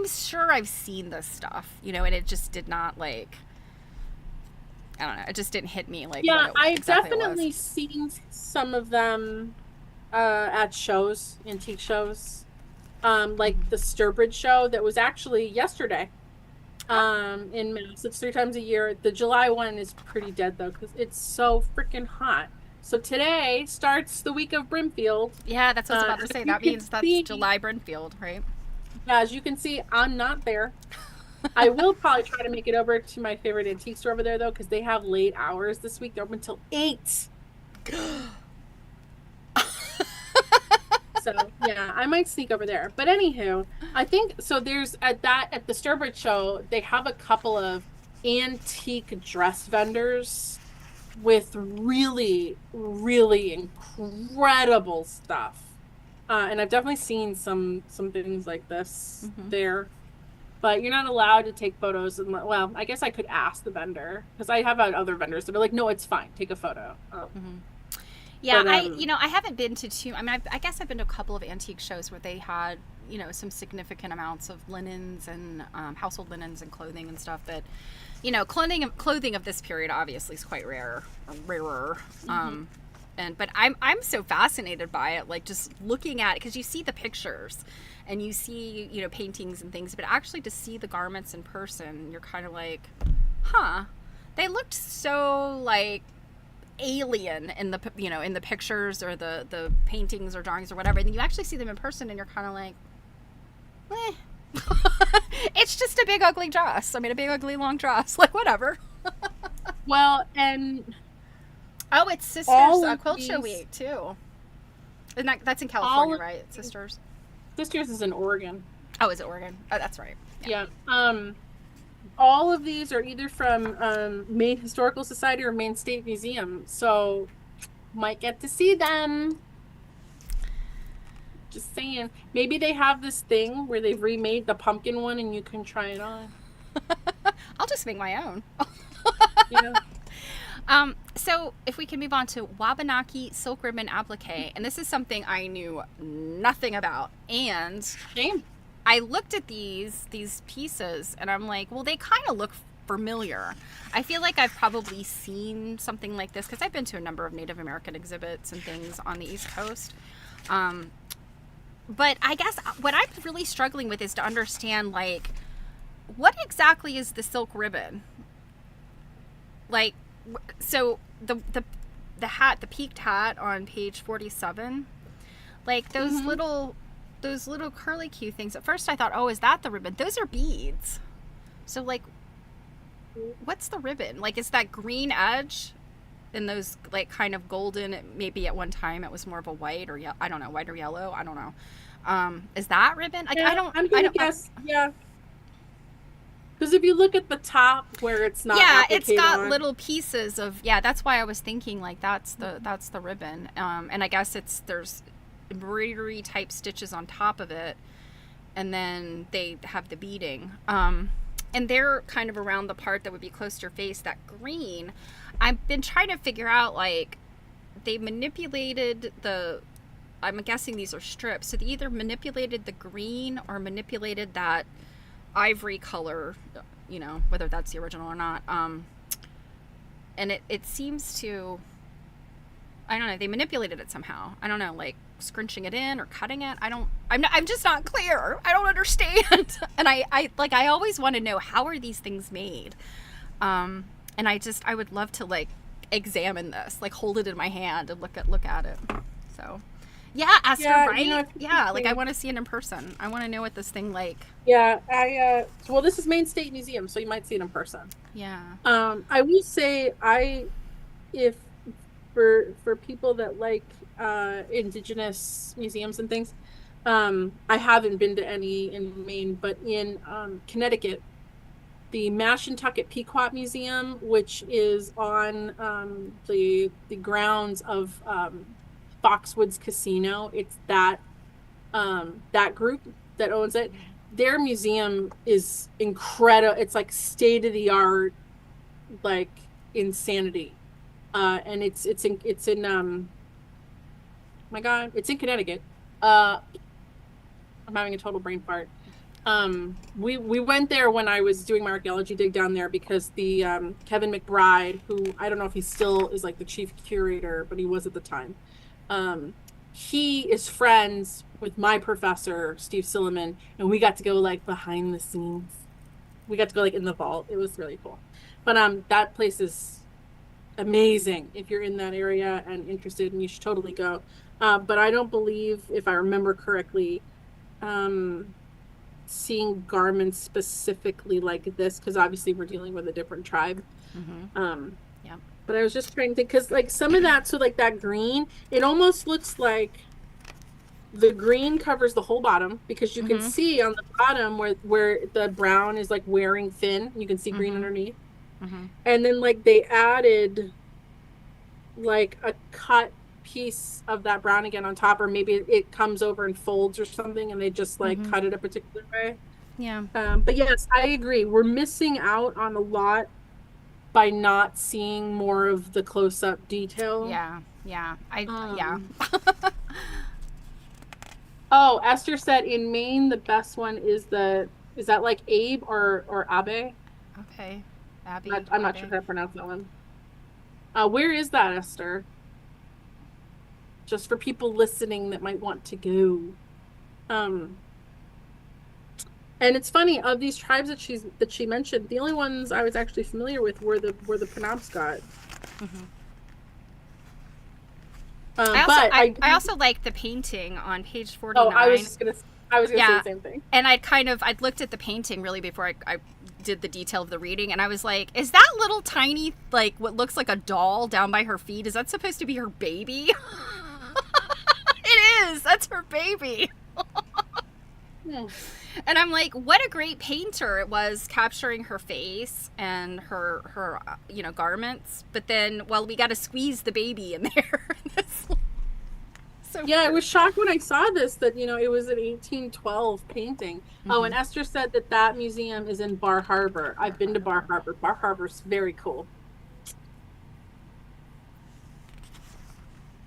sure I've seen this stuff, and it just did not I don't know, it just didn't hit me like. Yeah, I've definitely seen some of them at shows, antique shows, like the Sturbridge show that was actually yesterday. In Mass. It's 3 times a year. The July one is pretty dead though because it's so freaking hot. So today starts the week of Brimfield. Yeah, that's what I was about to say. That means that's July Brimfield, right? As you can see, I'm not there. I will probably try to make it over to my favorite antique store over there though because they have late hours this week. They're open until 8. So yeah, I might sneak over there. But anywho, I think so. There's at the Sturbridge show, they have a couple of antique dress vendors with really, really incredible stuff. And I've definitely seen some things like this there. But you're not allowed to take photos. Well, I guess I could ask the vendor because I have had other vendors that are like, no, it's fine, take a photo. Yeah, but, I haven't been to too. I mean, I guess I've been to a couple of antique shows where they had, some significant amounts of linens and household linens and clothing and stuff. But, clothing of this period obviously is quite rarer. But I'm so fascinated by it, like just looking at it because you see the pictures and you see paintings and things, but actually to see the garments in person, you're kind of like, they looked so like alien in the in the pictures or the paintings or drawings or whatever, and then you actually see them in person and you're kind of like, it's just a big ugly dress. I mean, a big ugly long dress, like whatever. Well, and it's Sisters Quilt Show Week too, and that's in California, right? Sisters is in Oregon. Oh, is it Oregon? Oh, that's right. Yeah. All of these are either from Maine Historical Society or Maine State Museum, so might get to see them. Just saying. Maybe they have this thing where they've remade the pumpkin one and you can try it on. I'll just make my own. Yeah. So if we can move on to Wabanaki silk ribbon applique, and this is something I knew nothing about, and Same. I looked at these pieces and I'm like, well, they kind of look familiar. I feel like I've probably seen something like this because I've been to a number of Native American exhibits and things on the East Coast. But I guess what I'm really struggling with is to understand, like, what exactly is the silk ribbon? Like, so the hat, the peaked hat on page 47, like those little curly Q things. At first I thought, oh, is that the ribbon? Those are beads. So, like, what's the ribbon? Like, is that green edge and those, like, kind of golden? Maybe at one time it was more of a white or I don't know, white or yellow. I don't know. Is that ribbon? Like, yeah, I'm gonna guess. Yeah. Because if you look at the top where it's not, yeah, it's got little pieces of, yeah, that's why I was thinking, like, that's the ribbon. And I guess there's embroidery type stitches on top of it, and then they have the beading. And they're kind of around the part that would be close to your face, that green. I've been trying to figure out, like, they manipulated I'm guessing these are strips, so they either manipulated the green or manipulated that ivory color, you know, whether that's the original or not. And it seems to, I don't know, they manipulated it somehow. I don't know, like scrunching it in or cutting it. I'm just not clear. I don't understand. And I always want to know, how are these things made? And I would love to, like, examine this, like hold it in my hand and look at it. So yeah, Esther, yeah, right? You know, yeah, like, I want to see it in person. I want to know what this thing, like. Yeah, well, this is Maine State Museum, so you might see it in person. Yeah. I will say, if for people that like indigenous museums and things, I haven't been to any in Maine, but in Connecticut, the Mashantucket Pequot Museum, which is on the grounds of Foxwoods Casino. It's that group that owns it. Their museum is incredible. It's like state of the art, like, insanity. And it's in my God, it's in Connecticut. I'm having a total brain fart. We went there when I was doing my archaeology dig down there, because the Kevin McBride, who I don't know if he still is, like, the chief curator, but he was at the time. He is friends with my professor, Steve Silliman, and we got to go, like, behind the scenes. We got to go, like, in the vault. It was really cool. But that place is amazing if you're in that area and interested, and you should totally go. But I don't believe, if I remember correctly, seeing garments specifically like this, because obviously we're dealing with a different tribe. Yeah. But I was just trying to think, because, like, some of that, so, like, that green, it almost looks like the green covers the whole bottom, because you can see on the bottom where the brown is, like, wearing thin. You can see green underneath. And then, like, they added, like, a cut piece of that brown again on top, or maybe it comes over and folds or something, and they just, like, cut it a particular way. Yeah. But yes, I agree. We're missing out on a lot by not seeing more of the close-up detail. Yeah. Yeah. Oh, Esther said in Maine the best one is that like Abe or Abe? Okay. Abby. I'm not sure how to pronounce that one. Where is that, Esther? Just for people listening that might want to go. And it's funny, of these tribes that she mentioned, the only ones I was actually familiar with were the Penobscot. I also like the painting on page 49. Oh, I was gonna say the same thing. And I'd looked at the painting really before I did the detail of the reading, and I was like, is that little tiny, like, what looks like a doll down by her feet, is that supposed to be her baby? It is. That's her baby. And I'm like, what a great painter it was, capturing her face and her garments. But then, well, we got to squeeze the baby in there. So yeah, I was shocked when I saw this, that, it was an 1812 painting. Mm-hmm. Oh, and Esther said that museum is in Bar Harbor. I've been to Bar Harbor. Bar Harbor's very cool.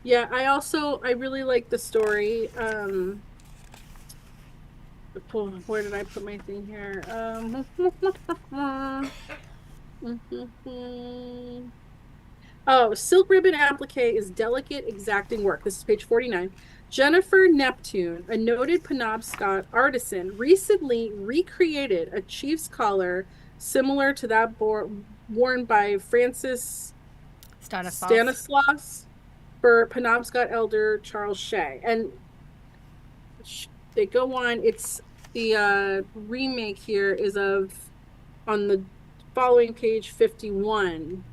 Yeah, I really like the story. Where did I put my thing here? Oh, silk ribbon applique is delicate, exacting work. This is page 49. Jennifer Neptune, a noted Penobscot artisan, recently recreated a chief's collar similar to that worn by Francis Stanislaus for Penobscot elder Charles Shea. And they go on. It's the remake here is on the following page 51,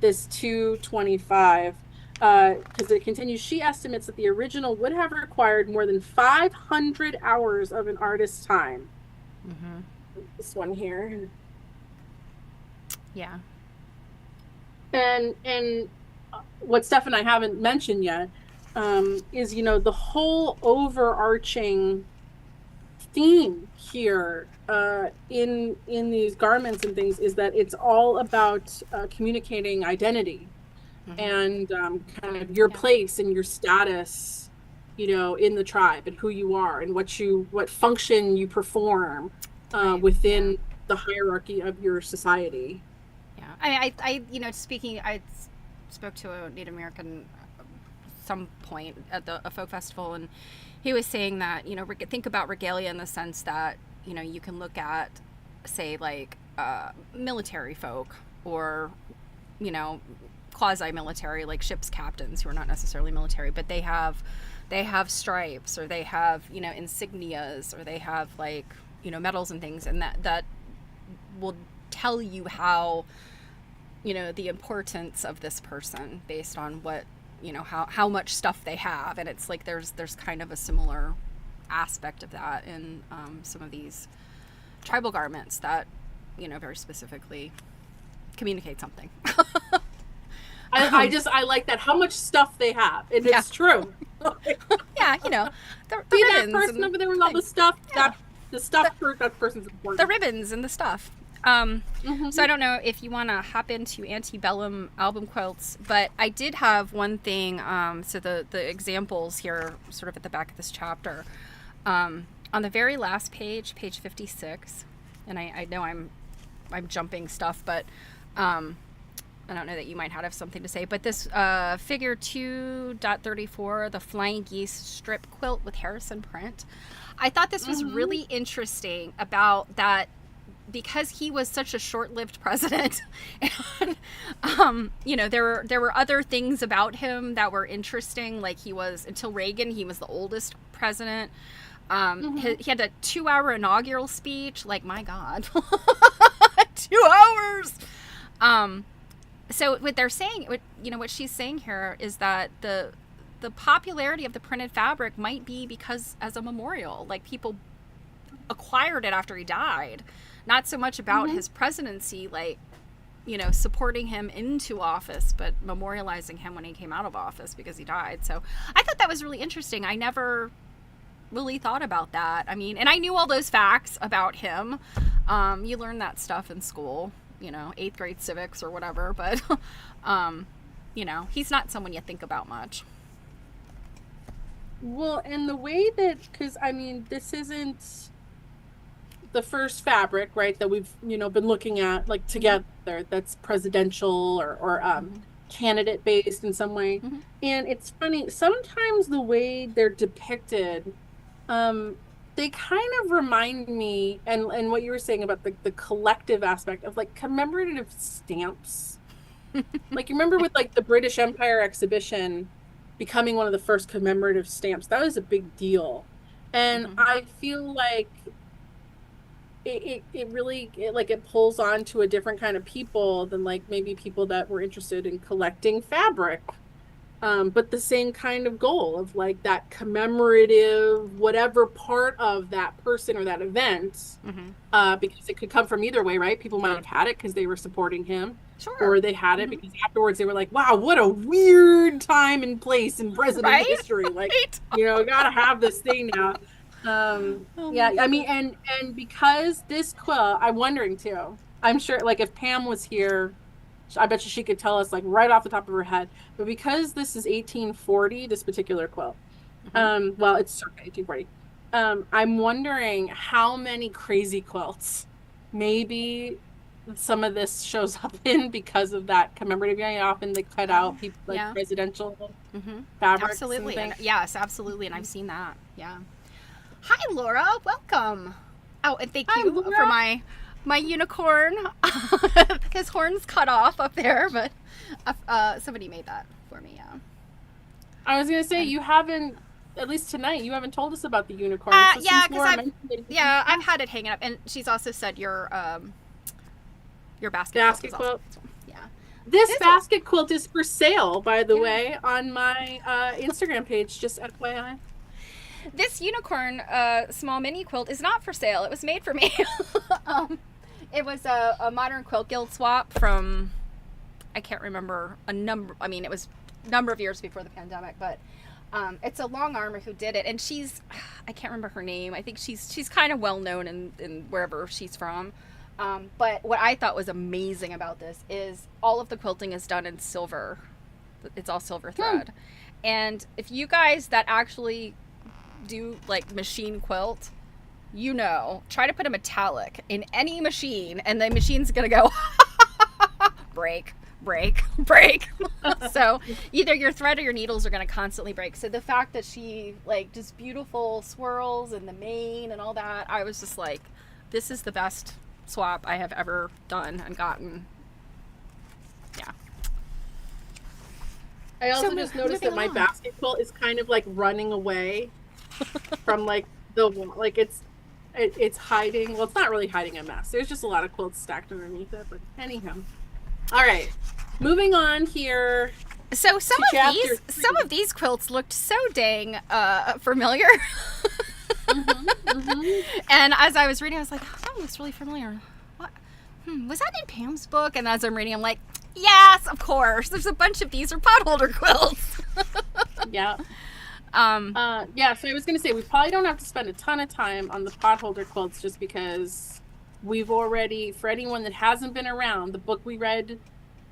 this 225, because it continues. She estimates that the original would have required more than 500 hours of an artist's time. Mm-hmm. This one here. Yeah. And what Steph and I haven't mentioned yet is, the whole overarching theme here in these garments and things is that it's all about communicating identity. Mm-hmm. and kind of your place and your status, in the tribe, and who you are and what function you perform within the hierarchy of your society. Yeah, I I spoke to a Native American some point at a folk festival, and he was saying that, think about regalia in the sense that, you can look at, say, like military folk, or, quasi-military, like ship's captains who are not necessarily military, but they have stripes, or they have, insignias, or they have, like, medals and things, and that will tell you how, the importance of this person based on what, how much stuff they have. And it's like there's kind of a similar aspect of that in some of these tribal garments that, very specifically communicate something. I like that, how much stuff they have, and it's true. Yeah, the see that person over there with all the stuff. Yeah. The stuff for that person's important. The ribbons and the stuff. Mm-hmm. So I don't know if you want to hop into antebellum album quilts, but I did have one thing. So the examples here, sort of at the back of this chapter, on the very last page 56, and I know I'm jumping stuff, but I don't know that you might have something to say, but this figure 2.34, the Flying Geese strip quilt with Harrison print, I thought this was really interesting about that, because he was such a short-lived president, and there were other things about him that were interesting. Like, he was, until Reagan, he was the oldest president. He had a 2-hour inaugural speech. Like, my God, 2 hours. So what they're saying, what she's saying here is that the popularity of the printed fabric might be because, as a memorial, like, people acquired it after he died, not so much about his presidency, like, supporting him into office, but memorializing him when he came out of office because he died. So I thought that was really interesting. I never really thought about that. I mean, and I knew all those facts about him. You learn that stuff in school, 8th grade civics or whatever, but he's not someone you think about much. Well, and the way that, because I mean, this isn't the first fabric, right, that we've been looking at, like, together, that's presidential or candidate based in some way. And it's funny, sometimes the way they're depicted, they kind of remind me, and what you were saying about the collective aspect of, like, commemorative stamps. Like, you remember with, like, the British Empire exhibition becoming one of the first commemorative stamps? That was a big deal. And I feel like it really pulls on to a different kind of people than, like, maybe people that were interested in collecting fabric. but the same kind of goal of like that commemorative, whatever part of that person or that event, because it could come from either way, right? People might have had it because they were supporting him. Sure. Or they had it because afterwards they were like, wow, what a weird time and place in president history. Like, gotta have this thing now. I mean, and because this quilt, I'm wondering too, I'm sure, like, if Pam was here, I bet you she could tell us, like, right off the top of her head. But because this is 1840, this particular quilt, well, it's circa 1840. I'm wondering how many crazy quilts maybe some of this shows up in because of that commemorative. Often they cut out people, like presidential fabrics. Absolutely. Yes, absolutely. And I've seen that. Yeah. Hi, Laura. Welcome. Oh, and thank you for my unicorn. His horn's cut off up there, but somebody made that for me. Yeah. I was gonna say, you haven't, at least tonight, you haven't told us about the unicorn. So I've had it hanging up, and she's also said your basket quilt. Yeah. This basket quilt is for sale, by the way, on my Instagram page. Just FYI. This unicorn small mini quilt is not for sale. It was made for me. It was a Modern Quilt Guild swap from, I can't remember it was a number of years before the pandemic, but it's a long armor who did it, and I can't remember her name. I think she's kind of well known in wherever she's from. But what I thought was amazing about this is all of the quilting is done in silver. It's all silver thread. And if you guys that actually do like machine quilt, try to put a metallic in any machine and the machine's gonna go break. So either your thread or your needles are gonna constantly break. So the fact that she like just beautiful swirls and the mane and all that, I was just like, this is the best swap I have ever done and gotten. Yeah. I also just noticed that my basket quilt is kind of like running away from like it's hiding. Well, it's not really hiding a mess. There's just a lot of quilts stacked underneath it. But anyhow, all right, moving on here. So some of these quilts looked so dang familiar. And as I was reading, I was like, oh, that looks really familiar. What? Was that in Pam's book? And as I'm reading, I'm like, yes, of course. There's a bunch of these are potholder quilts. Yeah. So I was going to say, we probably don't have to spend a ton of time on the potholder quilts just because we've already, for anyone that hasn't been around, the book we read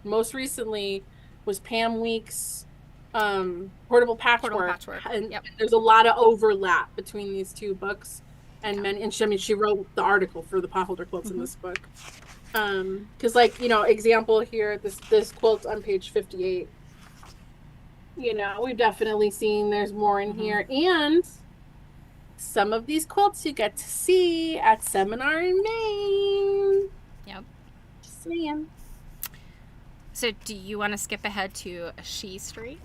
most recently was Pam Week's Portable Patchwork. And there's a lot of overlap between these two books. And she wrote the article for the potholder quilts in this book. Because example here, this quilt on page 58. We've definitely seen there's more in here. And some of these quilts you get to see at Seminar in Maine. Yep. Just saying. So do you want to skip ahead to She Street?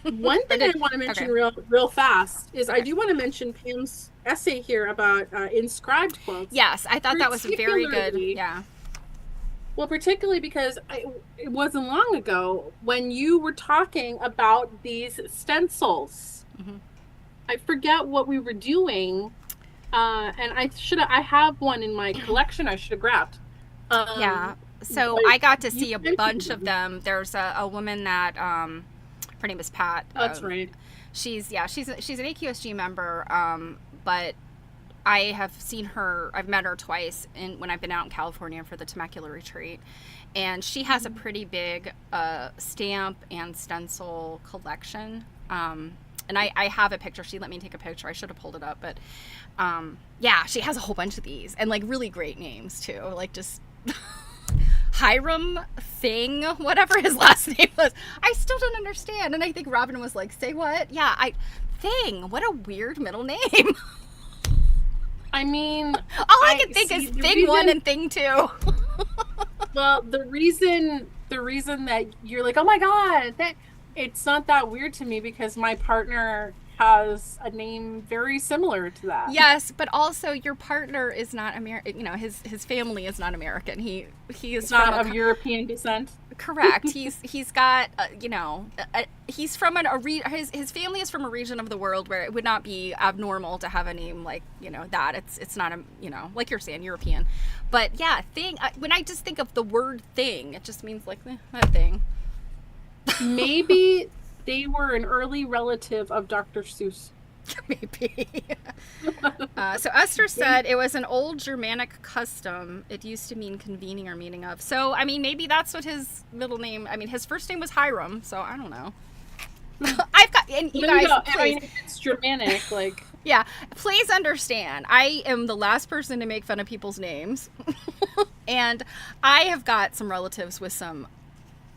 One thing I want to mention real fast is I do want to mention Pam's essay here about inscribed quilts. Yes, I thought that was very good. Yeah. Well, particularly because it wasn't long ago when you were talking about these stencils. I forget what we were doing, and I have one in my collection I should have grabbed. So I got to see a bunch of them. There's a woman that her name is Pat. That's right. She's an AQSG member, but I have seen her. I've met her twice when I've been out in California for the Temecula retreat, and she has a pretty big stamp and stencil collection. And I have a picture. She let me take a picture. I should have pulled it up, but she has a whole bunch of these and like really great names too. Like just Hiram Thing, whatever his last name was. I still don't understand. And I think Robin was like, "Say what?" Yeah, Thing. What a weird middle name. I mean, all I can think is Thing 1 and Thing 2. Well, the reason that you're like, oh my god, that it's not that weird to me because my partner has a name very similar to that. Yes, but also your partner is not American. You know, his family is not American. He is not of European descent. Correct. He's got he's from his family is from a region of the world where it would not be abnormal to have a name like, you know, that. It's not a, you know, like you're saying, European. But yeah, when I just think of the word thing, it just means like that thing. Maybe they were an early relative of Dr. Seuss. Maybe. So Esther said it was an old Germanic custom. It used to mean convening or meeting of. So, I mean, maybe that's what his middle name, I mean, his first name was Hiram, so I don't know. I've got, and you guys, I mean, if it's Germanic, like. Yeah, please understand, I am the last person to make fun of people's names. And I have got some relatives with some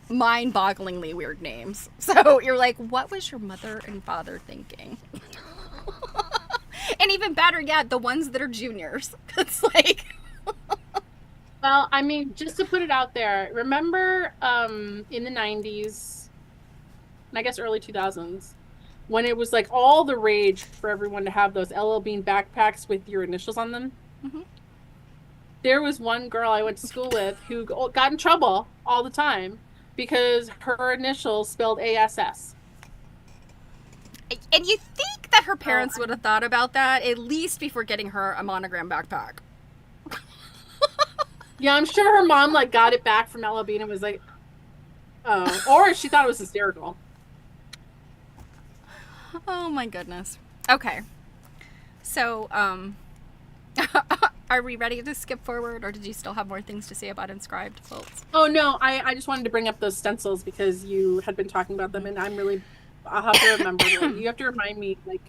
mind-bogglingly weird names. So you're like, what was your mother and father thinking? And even better yet, the ones that are juniors. It's like... Well, I mean, just to put it out there, remember in the 90s, and I guess early 2000s, when it was like all the rage for everyone to have those LL Bean backpacks with your initials on them? Mm-hmm. There was one girl I went to school with who got in trouble all the time because her initials spelled ASS. And you think that her parents would have thought about that at least before getting her a monogram backpack. Yeah, I'm sure her mom like got it back from LL Bean and was like, oh, or she thought it was hysterical. Oh my goodness. Okay. So, are we ready to skip forward, or did you still have more things to say about inscribed quilts? Oh no, I just wanted to bring up those stencils because you had been talking about them, and I'll have to remember them. You have to remind me, like,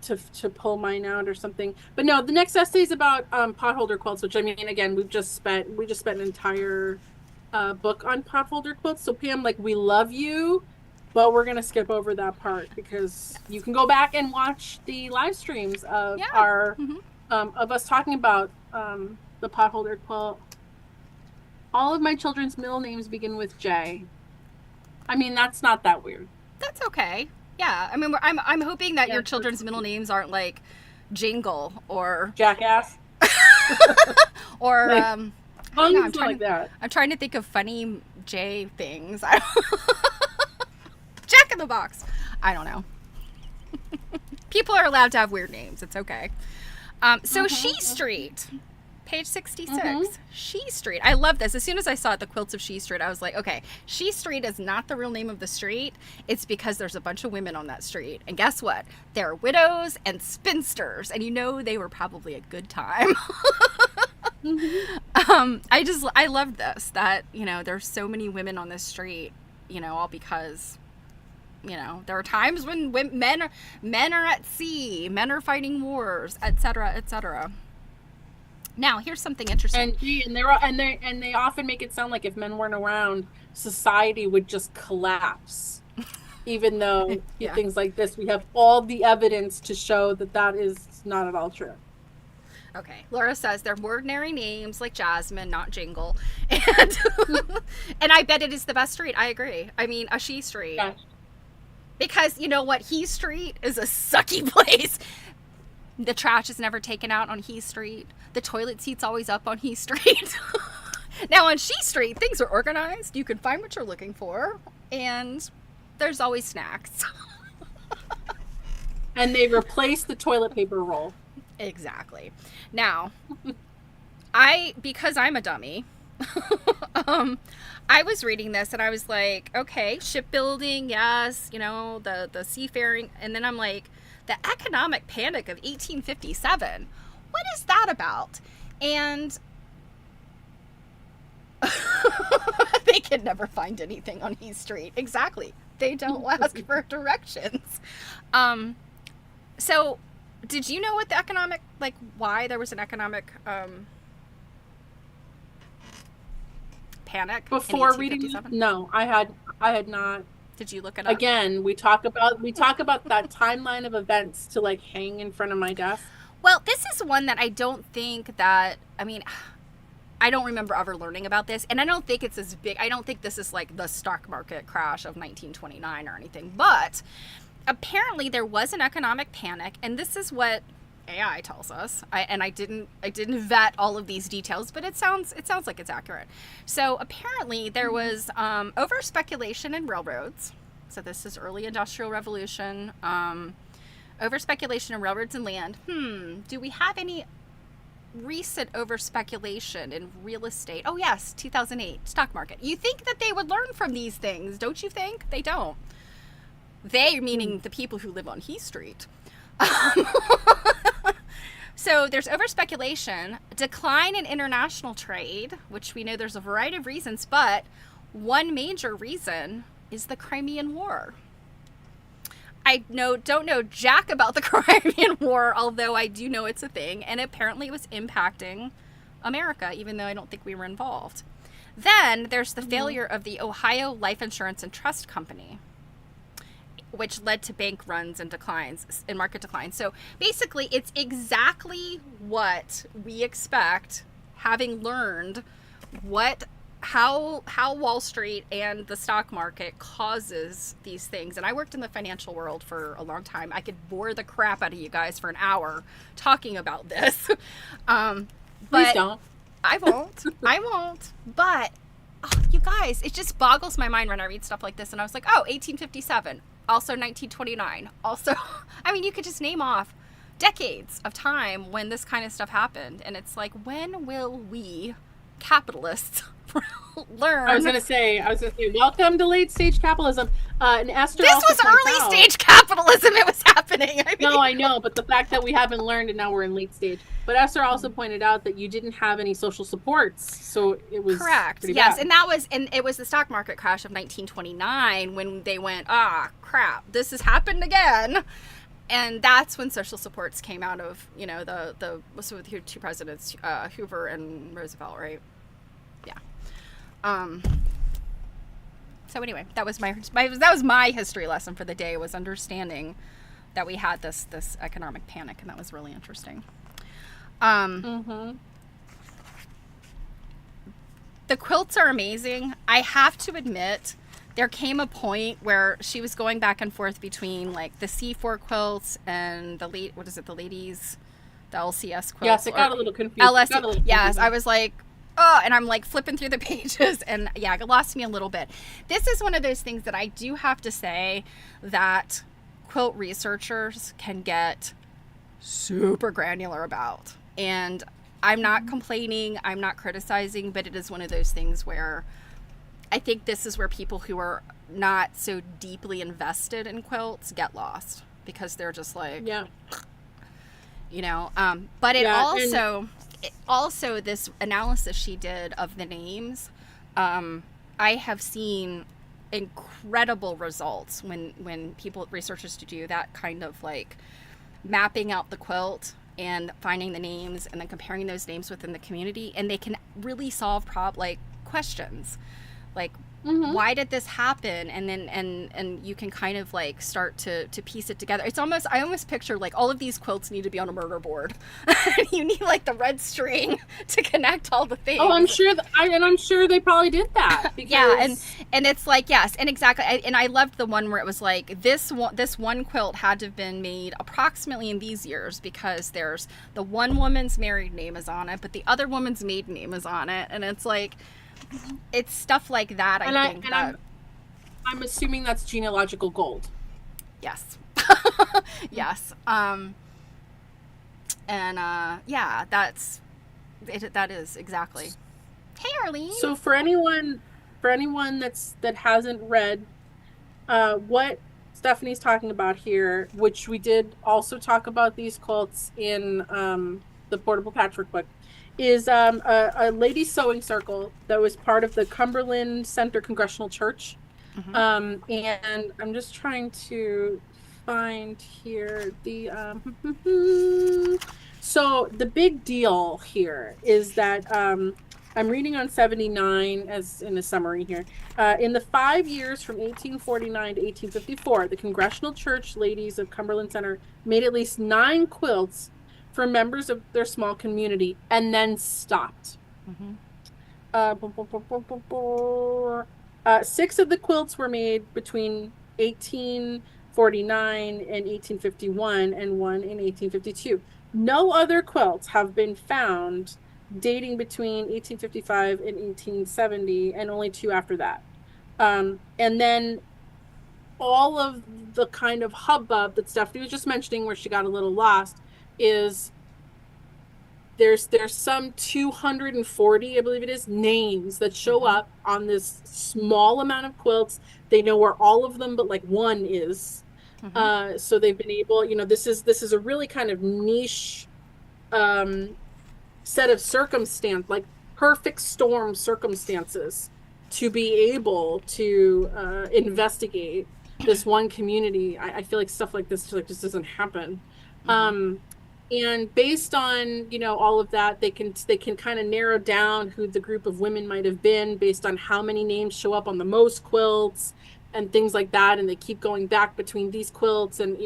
to pull mine out or something. But no, the next essay is about potholder quilts, which, I mean, again, we just spent an entire book on potholder quilts. So Pam, like, we love you, but we're gonna skip over that part because you can go back and watch the live streams of our of us talking about the potholder quilt. All of my children's middle names begin with J. I mean, that's not that weird. That's okay. Yeah, I mean, I'm hoping that your children's middle names aren't like Jingle or Jackass or like, I'm trying to think of funny J things. Jack in the Box. I don't know. People are allowed to have weird names. It's okay. So She Street. Page 66. She Street. I love this. As soon as I saw it, the Quilts of She Street, I was like, okay, She Street is not the real name of the street. It's because there's a bunch of women on that street. And guess what? They're widows and spinsters. And you know they were probably a good time. I love this, that, you know, there's so many women on this street, you know, all because, you know, there are times when men are at sea, men are fighting wars, etc., etc. Now, here's something interesting. And they often make it sound like if men weren't around, society would just collapse. Even though things like this, we have all the evidence to show that is not at all true. Okay, Laura says they're ordinary names like Jasmine, not Jingle, and and I bet it is the best street. I agree. I mean, a She Street, because you know what, He Street is a sucky place. The trash is never taken out on He Street. The toilet seat's always up on He Street. Now on She Street, things are organized. You can find what you're looking for, and there's always snacks. And they replace the toilet paper roll. Exactly. Now, because I'm a dummy, I was reading this and I was like, okay, shipbuilding, yes, you know, the seafaring, and then I'm like, the economic panic of 1857. What is that about? And they can never find anything on He Street. Exactly. They don't ask for directions. So did you know what the economic, like, why there was an economic panic before reading? No, I had not. Did you look it up? Again, we talk about that timeline of events to like hang in front of my desk. Well, this is one that I don't think that, I mean, I don't remember ever learning about this, and I don't think it's as big. I don't think this is like the stock market crash of 1929 or anything, but apparently there was an economic panic, and this is what AI tells us. I didn't vet all of these details, but it sounds like it's accurate. So apparently there was over speculation in railroads. So this is early industrial revolution. Over speculation in railroads and land. Do we have any recent over speculation in real estate? Oh yes, 2008 stock market. You think that they would learn from these things, don't you think? They don't. They, meaning the people who live on Heath Street. So there's over speculation, decline in international trade, which we know there's a variety of reasons, but one major reason is the Crimean War. I don't know jack about the Crimean War, although I do know it's a thing, and apparently it was impacting America, even though I don't think we were involved. Then there's the failure of the Ohio Life Insurance and Trust Company, which led to bank runs and declines, and market declines. So basically, it's exactly what we expect, having learned how Wall Street and the stock market causes these things. And I worked in the financial world for a long time. I could bore the crap out of you guys for an hour talking about this. But please don't. I won't. I won't. But you guys, it just boggles my mind when I read stuff like this. And I was like, 1857. Also 1929. Also, I mean, you could just name off decades of time when this kind of stuff happened. And it's like, when will we capitalists learn? I was going to say, welcome to late stage capitalism. And Esther, this was early stage capitalism. It was happening. I mean, no, I know, but the fact that we haven't learned and now we're in late stage. But Esther also pointed out that you didn't have any social supports, so it was correct. Yes, bad. And it was the stock market crash of 1929 when they went, crap, this has happened again. And that's when social supports came out of, the two presidents, Hoover and Roosevelt, right? Yeah. So anyway, that was my history lesson for the day, was understanding that we had this economic panic, and that was really interesting. The quilts are amazing. I have to admit, there came a point where she was going back and forth between like the C4 quilts and the ladies, the LCS quilts. Yes, it got a little confusing. Yes, I was like, and I'm like flipping through the pages, and yeah, it lost me a little bit. This is one of those things that I do have to say that quilt researchers can get super granular about. And I'm not complaining, I'm not criticizing, but it is one of those things where I think this is where people who are not so deeply invested in quilts get lost, because they're just like, but it also this analysis she did of the names, I have seen incredible results when researchers do that kind of like mapping out the quilt and finding the names and then comparing those names within the community, and they can really solve questions like, why did this happen? And then and you can kind of like start to piece it together. It's almost, I almost picture like all of these quilts need to be on a murder board. You need like the red string to connect all the things. Oh, I'm sure I'm sure they probably did that. Because... yeah, and it's like, yes, and exactly. And I loved the one where it was like this one quilt had to have been made approximately in these years, because there's the one woman's married name is on it, but the other woman's maiden name is on it, and it's like, it's stuff like that. I'm assuming that's genealogical gold. Yes. Yes. Yeah, that's it. That is exactly. Hey, Arlene. So for anyone that hasn't read what Stephanie's talking about here, which we did also talk about these quilts in the Portable Patchwork book, is a ladies' sewing circle that was part of the Cumberland Center Congregational Church. And I'm just trying to find here the so the big deal here is that I'm reading on 79 as in a summary here. In the 5 years from 1849 to 1854, the Congregational Church Ladies of Cumberland Center made at least 9 quilts for members of their small community, and then stopped. 6 of the quilts were made between 18 1849 and 1851 and one in 1852. No other quilts have been found dating between 1855 and 1870, and only two after that. And then all of the kind of hubbub that Stephanie was just mentioning, where she got a little lost, is there's some 240, I believe it is, names that show up on this small amount of quilts. They know where all of them but like one is. So they've been able, this is a really kind of niche set of circumstance, like perfect storm circumstances, to be able to investigate this one community. I feel like stuff like this just doesn't happen. And based on, all of that, they can kind of narrow down who the group of women might have been based on how many names show up on the most quilts and things like that. And they keep going back between these quilts, and,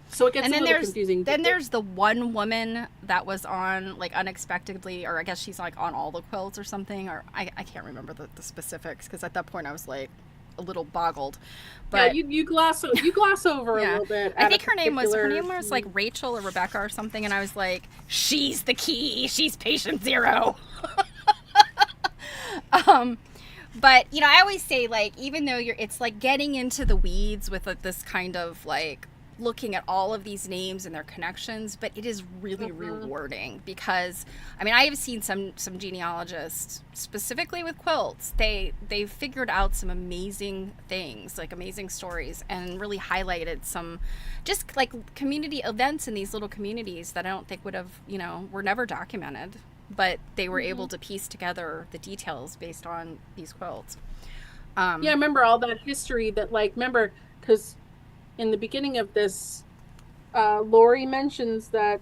so it gets a little confusing. Then there's the one woman that was on, like, unexpectedly, or I guess she's, like, on all the quilts or something, or I can't remember the specifics, because at that point I was, like, a little boggled. But yeah, you gloss over yeah. a little bit. I think her name was like Rachel or Rebecca or something, and I was like, she's the key. She's patient zero. But I always say, like, even though it's like getting into the weeds with this kind of like looking at all of these names and their connections, but it is really rewarding, because I have seen some genealogists specifically with quilts. They've figured out some amazing things, like amazing stories, and really highlighted some just like community events in these little communities that I don't think would have, were never documented, but they were able to piece together the details based on these quilts. Yeah, I remember all that history that, like, because in the beginning of this, Lori mentions that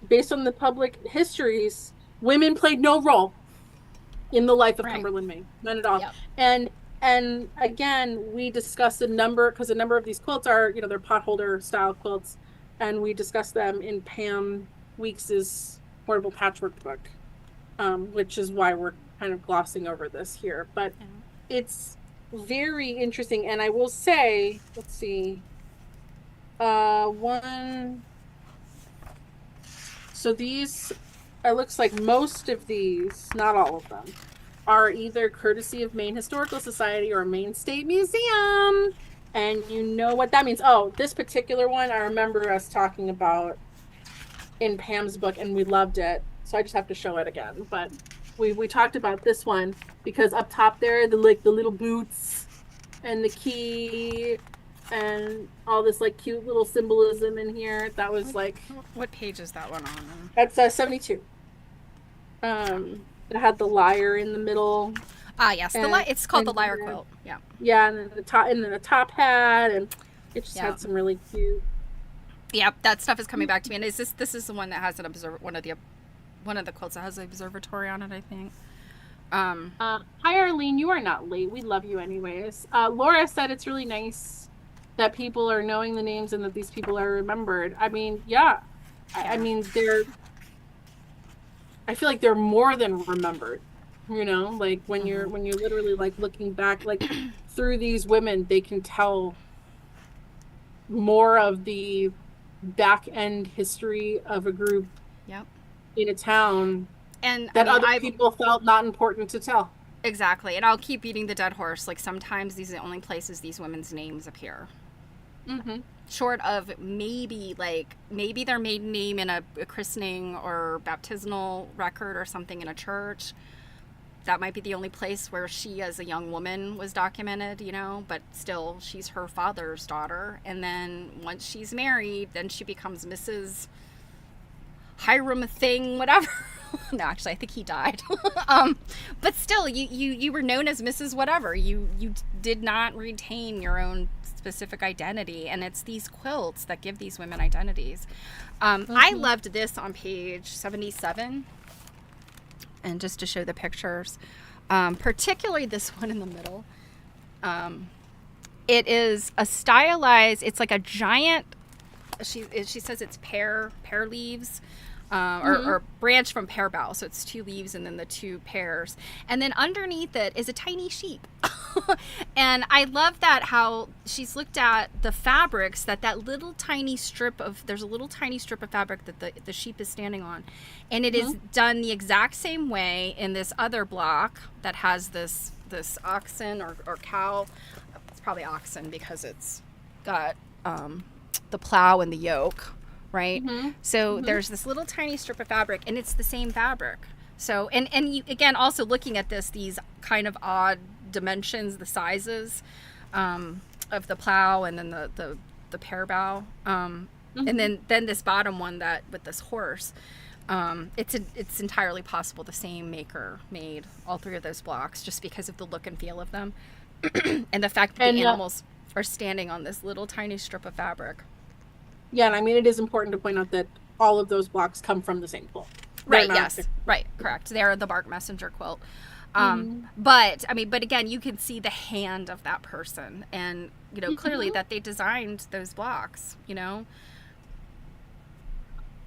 based on the public histories, women played no role in the life of Cumberland, Maine, none at all. Yep. And again, we discussed a number of these quilts are, they're potholder style quilts, and we discussed them in Pam Weeks's Portable Patchwork book, which is why we're kind of glossing over this here, but it's very interesting. And I will say, let's see, so these, it looks like most of these, not all of them, are either courtesy of Maine Historical Society or Maine State Museum, and you know what that means. Oh, this particular one I remember us talking about in Pam's book, and we loved it, so I just have to show it again. But we talked about this one because up top there, the little boots and the key and all this like cute little symbolism in here. That was like, what page is that one on? That's 72. It had the lyre in the middle. Yes, it's called the lyre quilt. Yeah. Yeah, and then the top hat, and it just had some really cute. Yeah, that stuff is coming back to me. And this is the one that has one of the quilts that has an observatory on it, I think. Hi Arlene, you are not late. We love you anyways. Laura said it's really nice that people are knowing the names and that these people are remembered. I mean, yeah. I mean, I feel like they're more than remembered. Like when you're literally like looking back, like through these women, they can tell more of the back end history of a group in a town, and that other people felt not important to tell. Exactly. And I'll keep beating the dead horse. Like, sometimes these are the only places these women's names appear. Short of maybe their maiden name in a christening or baptismal record or something in a church. That might be the only place where she as a young woman was documented, but still she's her father's daughter. And then once she's married, then she becomes Mrs. Hiram thing, whatever. No, actually, I think he died. But still, you were known as Mrs. Whatever. You did not retain your own specific identity, and it's these quilts that give these women identities. I loved this on page 77, and just to show the pictures, particularly this one in the middle. It is a stylized, it's like a giant, she says it's pear leaves, or branch from pear bough. So it's two leaves and then the two pears. And then underneath it is a tiny sheep. And I love that how she's looked at the fabrics, that little tiny strip of, there's a little tiny strip of fabric that the sheep is standing on. And it is done the exact same way in this other block that has this oxen or cow. It's probably oxen because it's got the plow and the yoke, right? So there's this little tiny strip of fabric, and it's the same fabric. So, and you, again, also looking at these kind of odd dimensions, the sizes of the plow, and then the pear bow, and then this bottom one that with this horse, it's entirely possible the same maker made all three of those blocks, just because of the look and feel of them, and the fact that the animals are standing on this little tiny strip of fabric. Yeah, and I mean, it is important to point out that all of those blocks come from the same quilt. Right, yes. Right, correct. They're the bark messenger quilt. But again, you can see the hand of that person, and, you know, clearly that they designed those blocks, you know.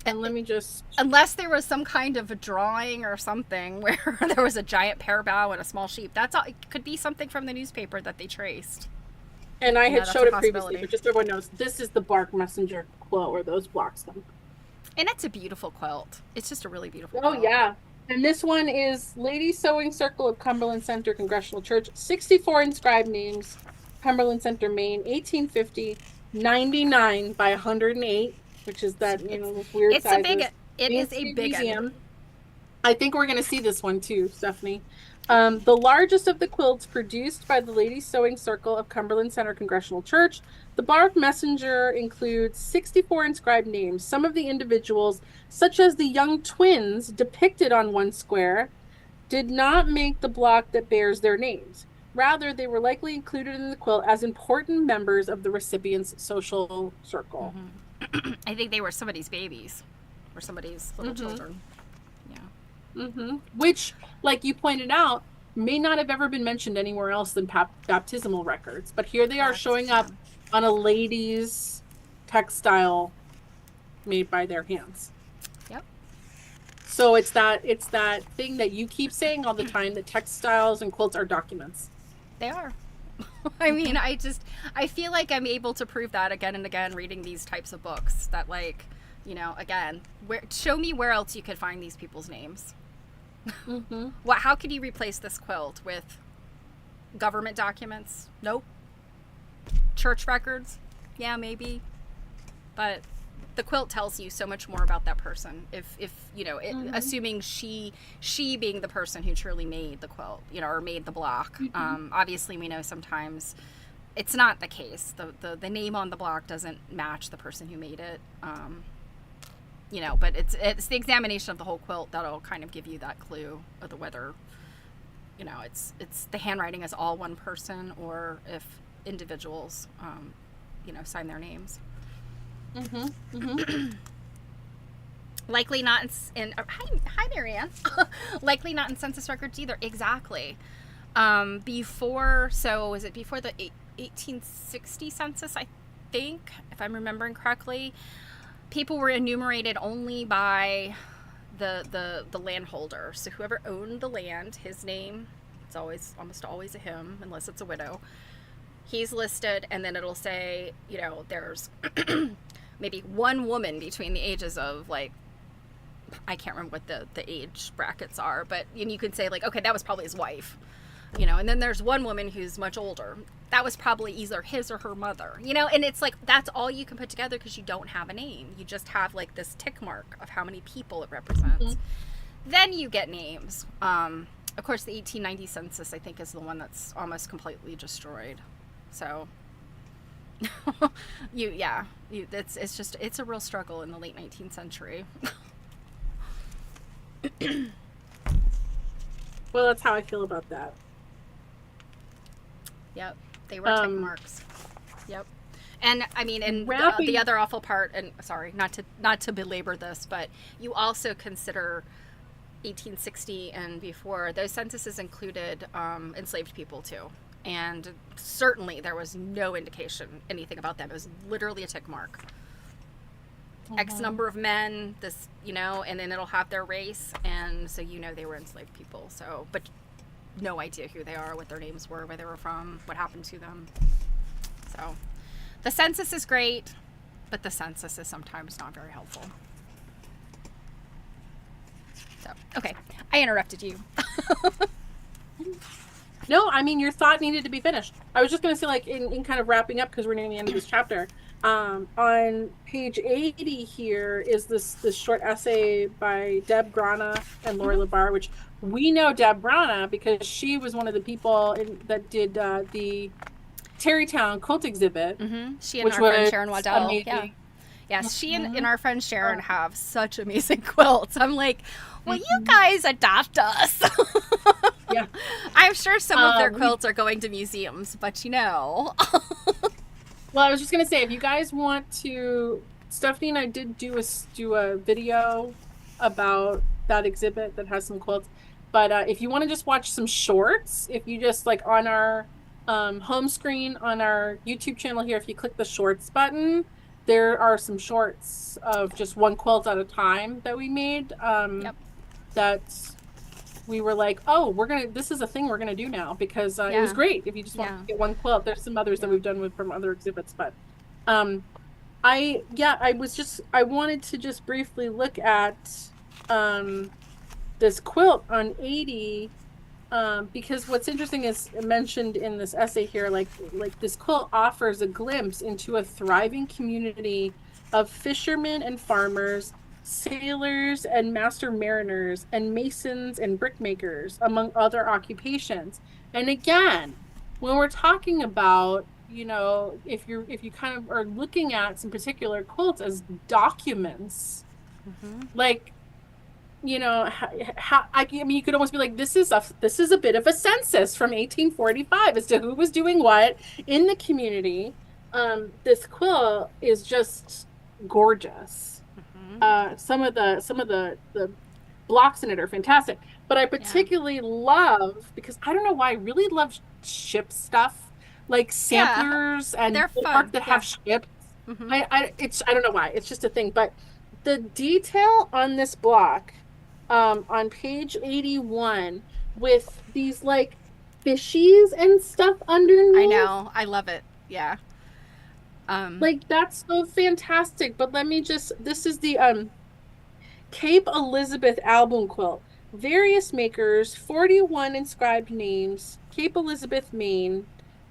And let me just... Unless there was some kind of a drawing or something where there was a giant pear bow and a small sheep. That's all. It could be something from the newspaper that they traced. And I had showed it previously, but just so everyone knows, this is the bark messenger quilt where those blocks come from. And it's a beautiful quilt. It's just a really beautiful quilt. Oh, yeah. And this one is Lady Sewing Circle of Cumberland Center Congregational Church. 64 inscribed names. Cumberland Center, Maine, 1850. 99 by 108, which is that, you know, those weird sizes. It is a big museum. I think we're going to see this one too, Stephanie. The largest of the quilts produced by the Lady Sewing Circle of Cumberland Center Congregational Church. The bark messenger includes 64 inscribed names. Some of the individuals, such as the young twins depicted on one square, did not make the block that bears their names. Rather, they were likely included in the quilt as important members of the recipient's social circle. I think they were somebody's babies or somebody's little children. Yeah. Which, like you pointed out, may not have ever been mentioned anywhere else than baptismal records. But here they are showing up on a lady's textile made by their hands. Yep. So it's that thing that you keep saying all the time, that textiles and quilts are documents. They are. I mean, I feel like I'm able to prove that again and again reading these types of books, that, like, you know, again, show me where else you could find these people's names. How could you replace this quilt with government documents? Nope. Church records? Yeah, maybe. But the quilt tells you so much more about that person. If you know, assuming she being the person who truly made the quilt, you know, or made the block. Obviously, we know sometimes it's not the case. The name on the block doesn't match the person who made it. You know, but it's the examination of the whole quilt that'll kind of give you that clue of the whether, you know, it's the handwriting is all one person, or if individuals, you know, sign their names. Likely not in hi Marianne. Likely not in census records either. Exactly. Before the 1860 census, I think, if I'm remembering correctly, people were enumerated only by the landholder. So whoever owned the land, his name, it's almost always a him, unless it's a widow. He's listed, and then it'll say, you know, there's maybe one woman between the ages of, like, I can't remember what the age brackets are, but you could say, like, okay, that was probably his wife, you know, and then there's one woman who's much older. That was probably either his or her mother, you know, and it's like, that's all you can put together because you don't have a name. You just have, like, this tick mark of how many people it represents. Then you get names. Of course, the 1890 census, I think, is the one that's almost completely destroyed. So, it's a real struggle in the late 19th century. Well, that's how I feel about that. Yep, they were tick marks. Yep, and I mean, and the other awful part, and sorry, not to belabor this, but you also consider 1860 and before, those censuses included enslaved people too. And certainly there was no indication anything about them. It was literally a tick mark. X number of men, this, you know, and then it'll have their race, and so you know they were enslaved people. So, but no idea who they are, what their names were, where they were from, what happened to them. So the census is great, but the census is sometimes not very helpful. So, okay, I interrupted you. No, I mean, your thought needed to be finished. I was just going to say, like, in kind of wrapping up, because we're nearing the end of this chapter, on page 80 here is this short essay by Deb Grana and Lori LaBar, which we know Deb Grana because she was one of the people that did the Terrytown quilt exhibit. She and our friend Sharon Waddell. Yeah. Yes, she and our friend Sharon have such amazing quilts. I'm like, will you guys adopt us? Yeah. I'm sure some of their quilts are going to museums, but you know. Well, I was just going to say, if you guys want to, Stephanie and I did do a video about that exhibit that has some quilts. But if you want to just watch some shorts, if you just like on our home screen on our YouTube channel here, if you click the shorts button, there are some shorts of just one quilt at a time that we made. That we were like, oh, this is a thing we're gonna do now, because it was great. If you just want to get one quilt, there's some others that we've done from other exhibits, but I wanted to just briefly look at this quilt on 80, because what's interesting is mentioned in this essay here, like this quilt offers a glimpse into a thriving community of fishermen and farmers, sailors and master mariners, and masons and brickmakers, among other occupations. And again, when we're talking about, you know, if you kind of are looking at some particular quilts as documents, like, you know, I mean, you could almost be like, this is a bit of a census from 1845 as to who was doing what in the community. This quilt is just gorgeous. Some of the blocks in it are fantastic, but I particularly love, because I don't know why, I really love ship stuff, like samplers and art that have ships. I don't know why, it's just a thing. But the detail on this block, on page 81, with these like fishies and stuff underneath. I know, I love it. Yeah. Like, that's so fantastic. But this is the Cape Elizabeth album quilt. Various makers, 41 inscribed names, Cape Elizabeth, Maine,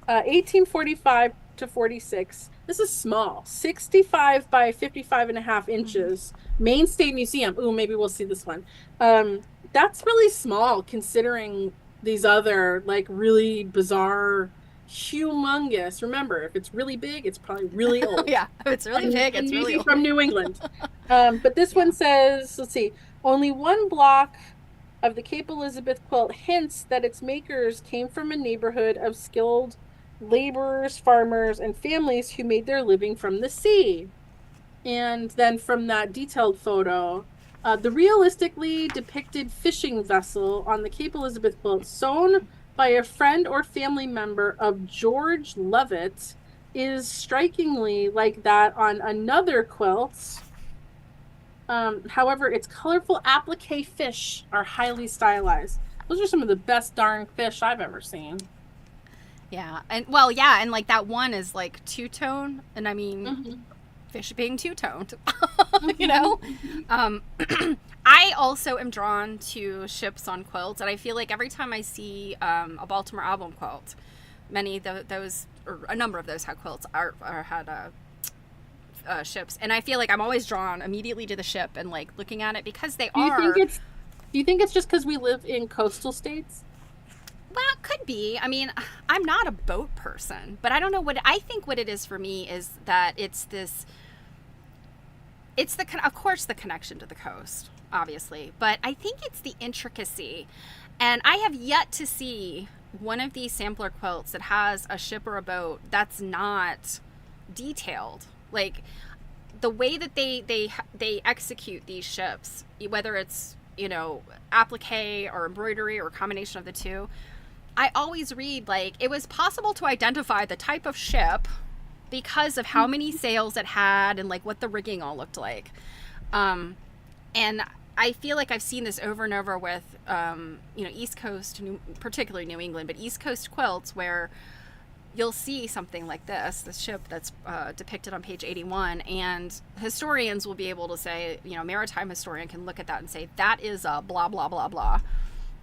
1845 to 46. This is small, 65 by 55.5 inches. Maine State Museum. Ooh, maybe we'll see this one. That's really small considering these other like really bizarre, humongous. Remember, if it's really big, it's probably really old. Yeah, if it's really big, it's really old. From New England. But this one says, let's see, only one block of the Cape Elizabeth quilt hints that its makers came from a neighborhood of skilled laborers, farmers, and families who made their living from the sea. And then from that detailed photo, the realistically depicted fishing vessel on the Cape Elizabeth quilt, sewn by a friend or family member of George Lovett, is strikingly like that on another quilt. However, its colorful applique fish are highly stylized. Those are some of the best darn fish I've ever seen. Yeah, and well, yeah, and like that one is like two-tone, and I mean, fish being two-toned, you know? I also am drawn to ships on quilts, and I feel like every time I see a Baltimore album quilt, many of those, or a number of those had quilts, had ships, and I feel like I'm always drawn immediately to the ship and like looking at it because they are. Do you think it's just because we live in coastal states? Well, it could be. I mean, I'm not a boat person, but I don't know I think what it is for me is that it's of course the connection to the coast, obviously, but I think it's the intricacy. And I have yet to see one of these sampler quilts that has a ship or a boat that's not detailed. Like the way that they execute these ships, whether it's, you know, applique or embroidery or a combination of the two, I always read like it was possible to identify the type of ship because of how many sails it had and like what the rigging all looked like. And I feel like I've seen this over and over with, East Coast, particularly New England, but East Coast quilts, where you'll see something like this ship that's depicted on page 81, and historians will be able to say, maritime historian can look at that and say, that is a blah, blah, blah, blah.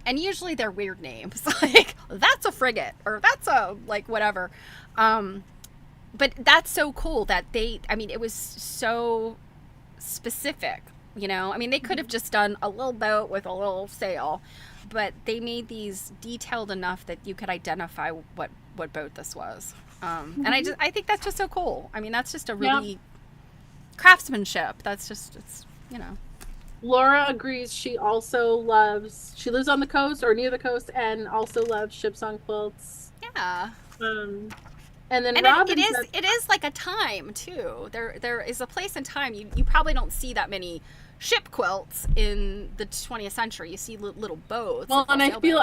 And usually they're weird names, like, that's a frigate, or that's a, like, whatever. But that's so cool that it was so specific. They could have just done a little boat with a little sail, but they made these detailed enough that you could identify what boat this was. And I think that's just so cool. That's just a really craftsmanship. That's just, it's. Laura agrees. She lives on the coast or near the coast, and also loves ships on quilts. Yeah. And then Robin it is like a time too. There is a place and time. You probably don't see that many ship quilts in the 20th century. You see little boats. Well, and I feel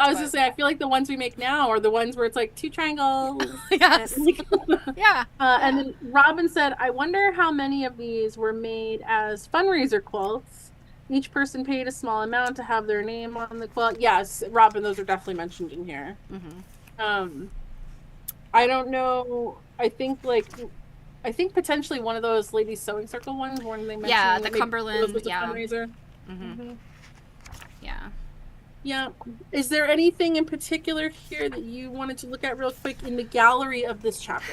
like the ones we make now are the ones where it's like 2 triangles. Yes. Yeah. And then Robin said, I wonder how many of these were made as fundraiser quilts. Each person paid a small amount to have their name on the quilt. Yes, Robin, those are definitely mentioned in here. Mm-hmm. I don't know. I think potentially one of those ladies sewing circle ones, one they mentioned. Yeah, the Cumberland. Was yeah. A fundraiser. Mm-hmm. Yeah. Yeah. Is there anything in particular here that you wanted to look at real quick in the gallery of this chapter?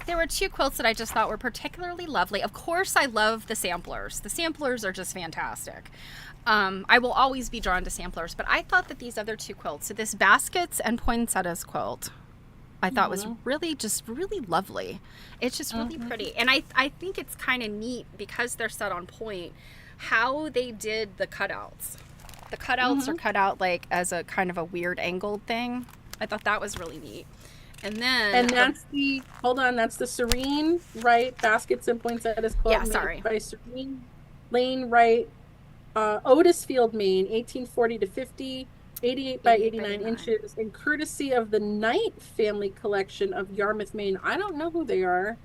There were 2 quilts that I just thought were particularly lovely. Of course, I love the samplers. The samplers are just fantastic. I will always be drawn to samplers, but I thought that these other 2 quilts, so this Baskets and Poinsettias quilt, I thought was really lovely. It's just really pretty. And I think it's kind of neat because they're set on point how they did the cutouts. The cutouts are cut out like as a kind of a weird angled thing. I thought that was really neat. And that's the Serene Wright Baskets and Poinsettias quilt by Serene Lane Wright, Otisfield, Maine, 1840 to 50. 88 by 89 inches, and courtesy of the Knight family collection of Yarmouth, Maine. I don't know who they are.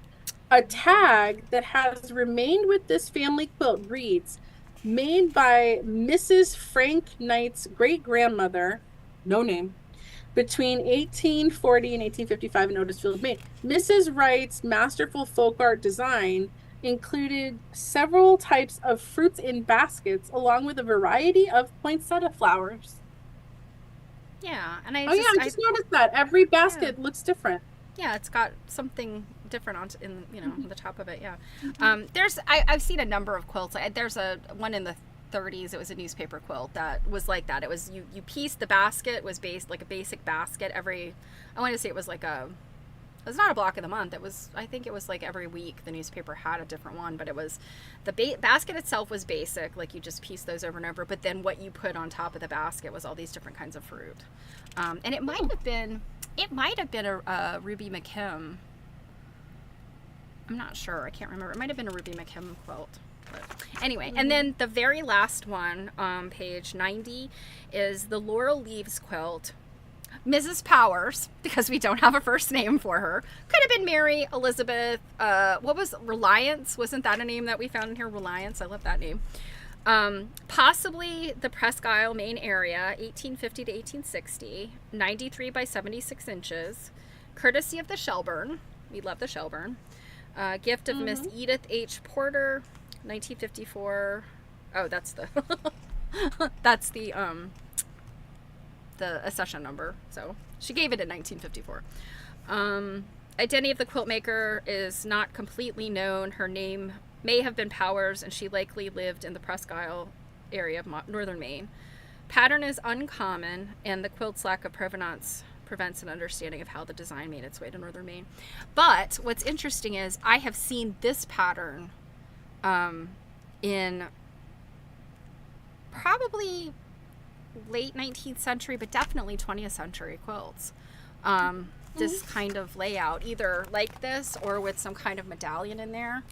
A tag that has remained with this family quilt reads, made by Mrs. Frank Knight's great-grandmother, no name, between 1840 and 1855 in Otisfield, Maine. Mrs. Wright's masterful folk art design included several types of fruits in baskets, along with a variety of poinsettia flowers. Yeah, and I just noticed that every basket looks different. Yeah, it's got something different on the top of it. Yeah, I've seen a number of quilts. There's one in the 30s. It was a newspaper quilt that was like that. It was you pieced the basket, was based like a basic basket I want to say it was like it was not a block of the month. I think it was like every week the newspaper had a different one, but it was the basket itself was basic, like you just piece those over and over, but then what you put on top of the basket was all these different kinds of fruit. And it might have been a Ruby McKim. I'm not sure. I can't remember. It might have been a Ruby McKim quilt. But anyway, and then the very last one, page 90, is the Laurel Leaves quilt. Mrs. Powers, because we don't have a first name for her. Could have been Mary, Elizabeth, what was Reliance? Wasn't that a name that we found in here? Reliance. I love that name. Possibly the Presque Isle, Maine area, 1850 to 1860, 93 by 76 inches. Courtesy of the Shelburne. We love the Shelburne. Gift of Miss Edith H. Porter, 1954. Oh, that's the that's the accession number. So she gave it in 1954. Identity of the quilt maker is not completely known. Her name may have been Powers, and she likely lived in the Presque Isle area of northern Maine. Pattern is uncommon, and the quilt's lack of provenance prevents an understanding of how the design made its way to northern Maine. But what's interesting is I have seen this pattern in probably late 19th century, but definitely 20th century quilts. This kind of layout, either like this or with some kind of medallion in there.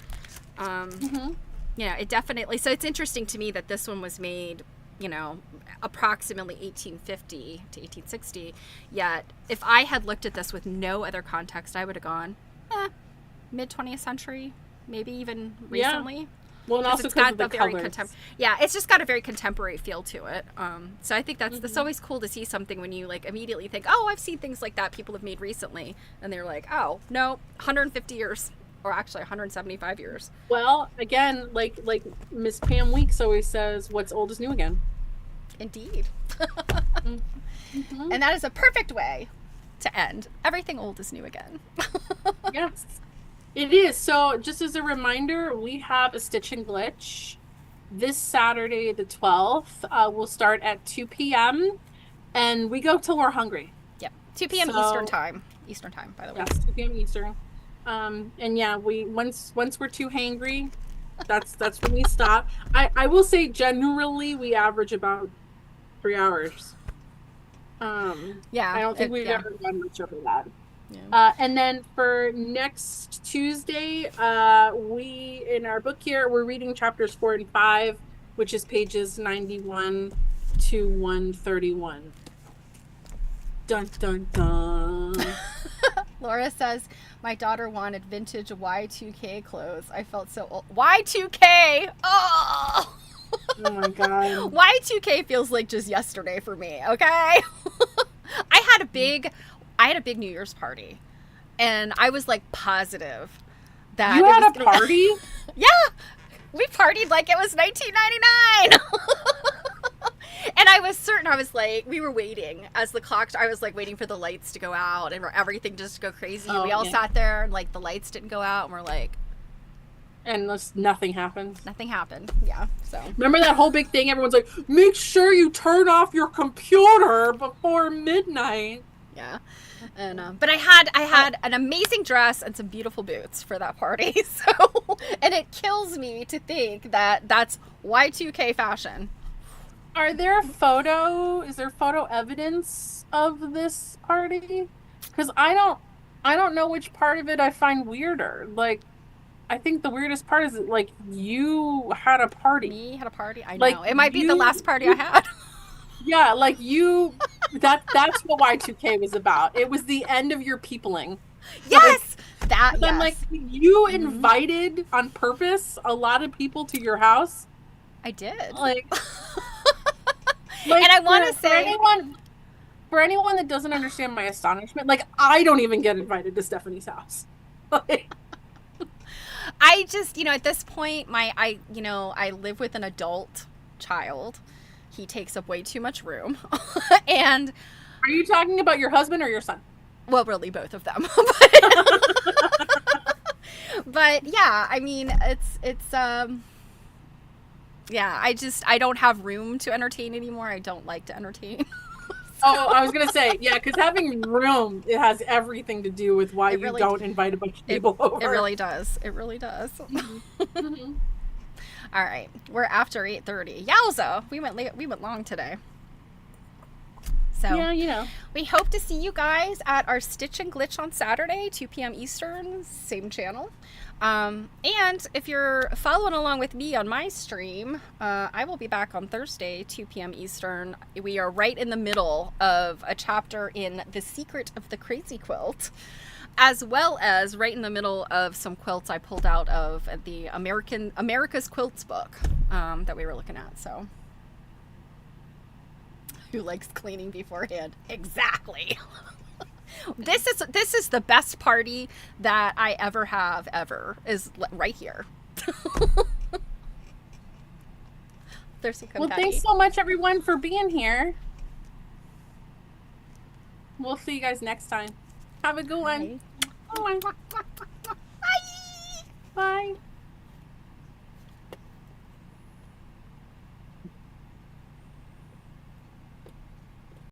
Yeah, it definitely, so it's interesting to me that this one was made, approximately 1850 to 1860, yet if I had looked at this with no other context, I would have gone, mid 20th century, maybe even recently. Well, and also it's got the very colors. Yeah, it's just got a very contemporary feel to it. So I think that's always cool to see something when you like immediately think, oh, I've seen things like that people have made recently, and they're like, oh no, 150 years, or actually 175 years. Well, again, like Miss Pam Weeks always says, what's old is new again. Indeed. And that is a perfect way to end. Everything old is new again. Yes, it is. So just as a reminder, we have a Stitch and Glitch this Saturday, the 12th. We'll start at 2 p.m. and we go till we're hungry. Yep. 2 p.m. Eastern time. Eastern time, by the way. Yes, 2 p.m. Eastern. And yeah, we once we're too hangry, that's when we stop. I will say generally we average about 3 hours. Yeah. I don't think we've ever done much over that. Yeah. And then for next Tuesday, we in our book here, we're reading chapters 4 and 5, which is pages 91 to 131. Dun dun dun. Laura says, my daughter wanted vintage Y2K clothes. I felt so old. Y2K! Oh! Oh my god. Y2K feels like just yesterday for me, okay? I had a big New Year's party, and I was like positive that you had a party? Yeah, we partied like it was 1999. And I was certain, I was like, we were waiting as the clock, I was like waiting for the lights to go out and everything just to go crazy. Oh, we all sat there and like the lights didn't go out, and we're like, and nothing happened. Nothing happened. Yeah. So remember that whole big thing? Everyone's like, make sure you turn off your computer before midnight. Yeah. And but I had an amazing dress and some beautiful boots for that party. So, and it kills me to think that that's Y2K fashion. Is there photo evidence of this party? Because I don't know which part of it I find weirder. Like, I think the weirdest part is that, like, you had a party. Me had a party? I know. Like, it might be the last party I had. Yeah, like that's what Y2K was about. It was the end of your peopling. Yes! Then, like, you invited on purpose a lot of people to your house. I did. Like and I want to say... For anyone that doesn't understand my astonishment, like, I don't even get invited to Stephanie's house. Like... I just, at this point, I live with an adult child. He takes up way too much room. And are you talking about your husband or your son? Well, really both of them. But yeah, I mean, it's yeah, I don't have room to entertain anymore. I don't like to entertain. Oh, I was going to say, yeah, because having room, it has everything to do with why you don't invite a bunch of people over. It really does. It really does. Mm-hmm. All right. We're after 8:30. Yowza. We went long today. So, yeah, we hope to see you guys at our Stitch and Glitch on Saturday, 2 p.m. Eastern, same channel. And if you're following along with me on my stream, I will be back on Thursday, 2 p.m. Eastern. We are right in the middle of a chapter in The Secret of the Crazy Quilt, as well as right in the middle of some quilts I pulled out of the America's Quilts book that we were looking at. So, who likes cleaning beforehand? Exactly. This is the best party that I ever have is right here. Well, thanks so much, everyone, for being here. We'll see you guys next time. Have a good one. Bye.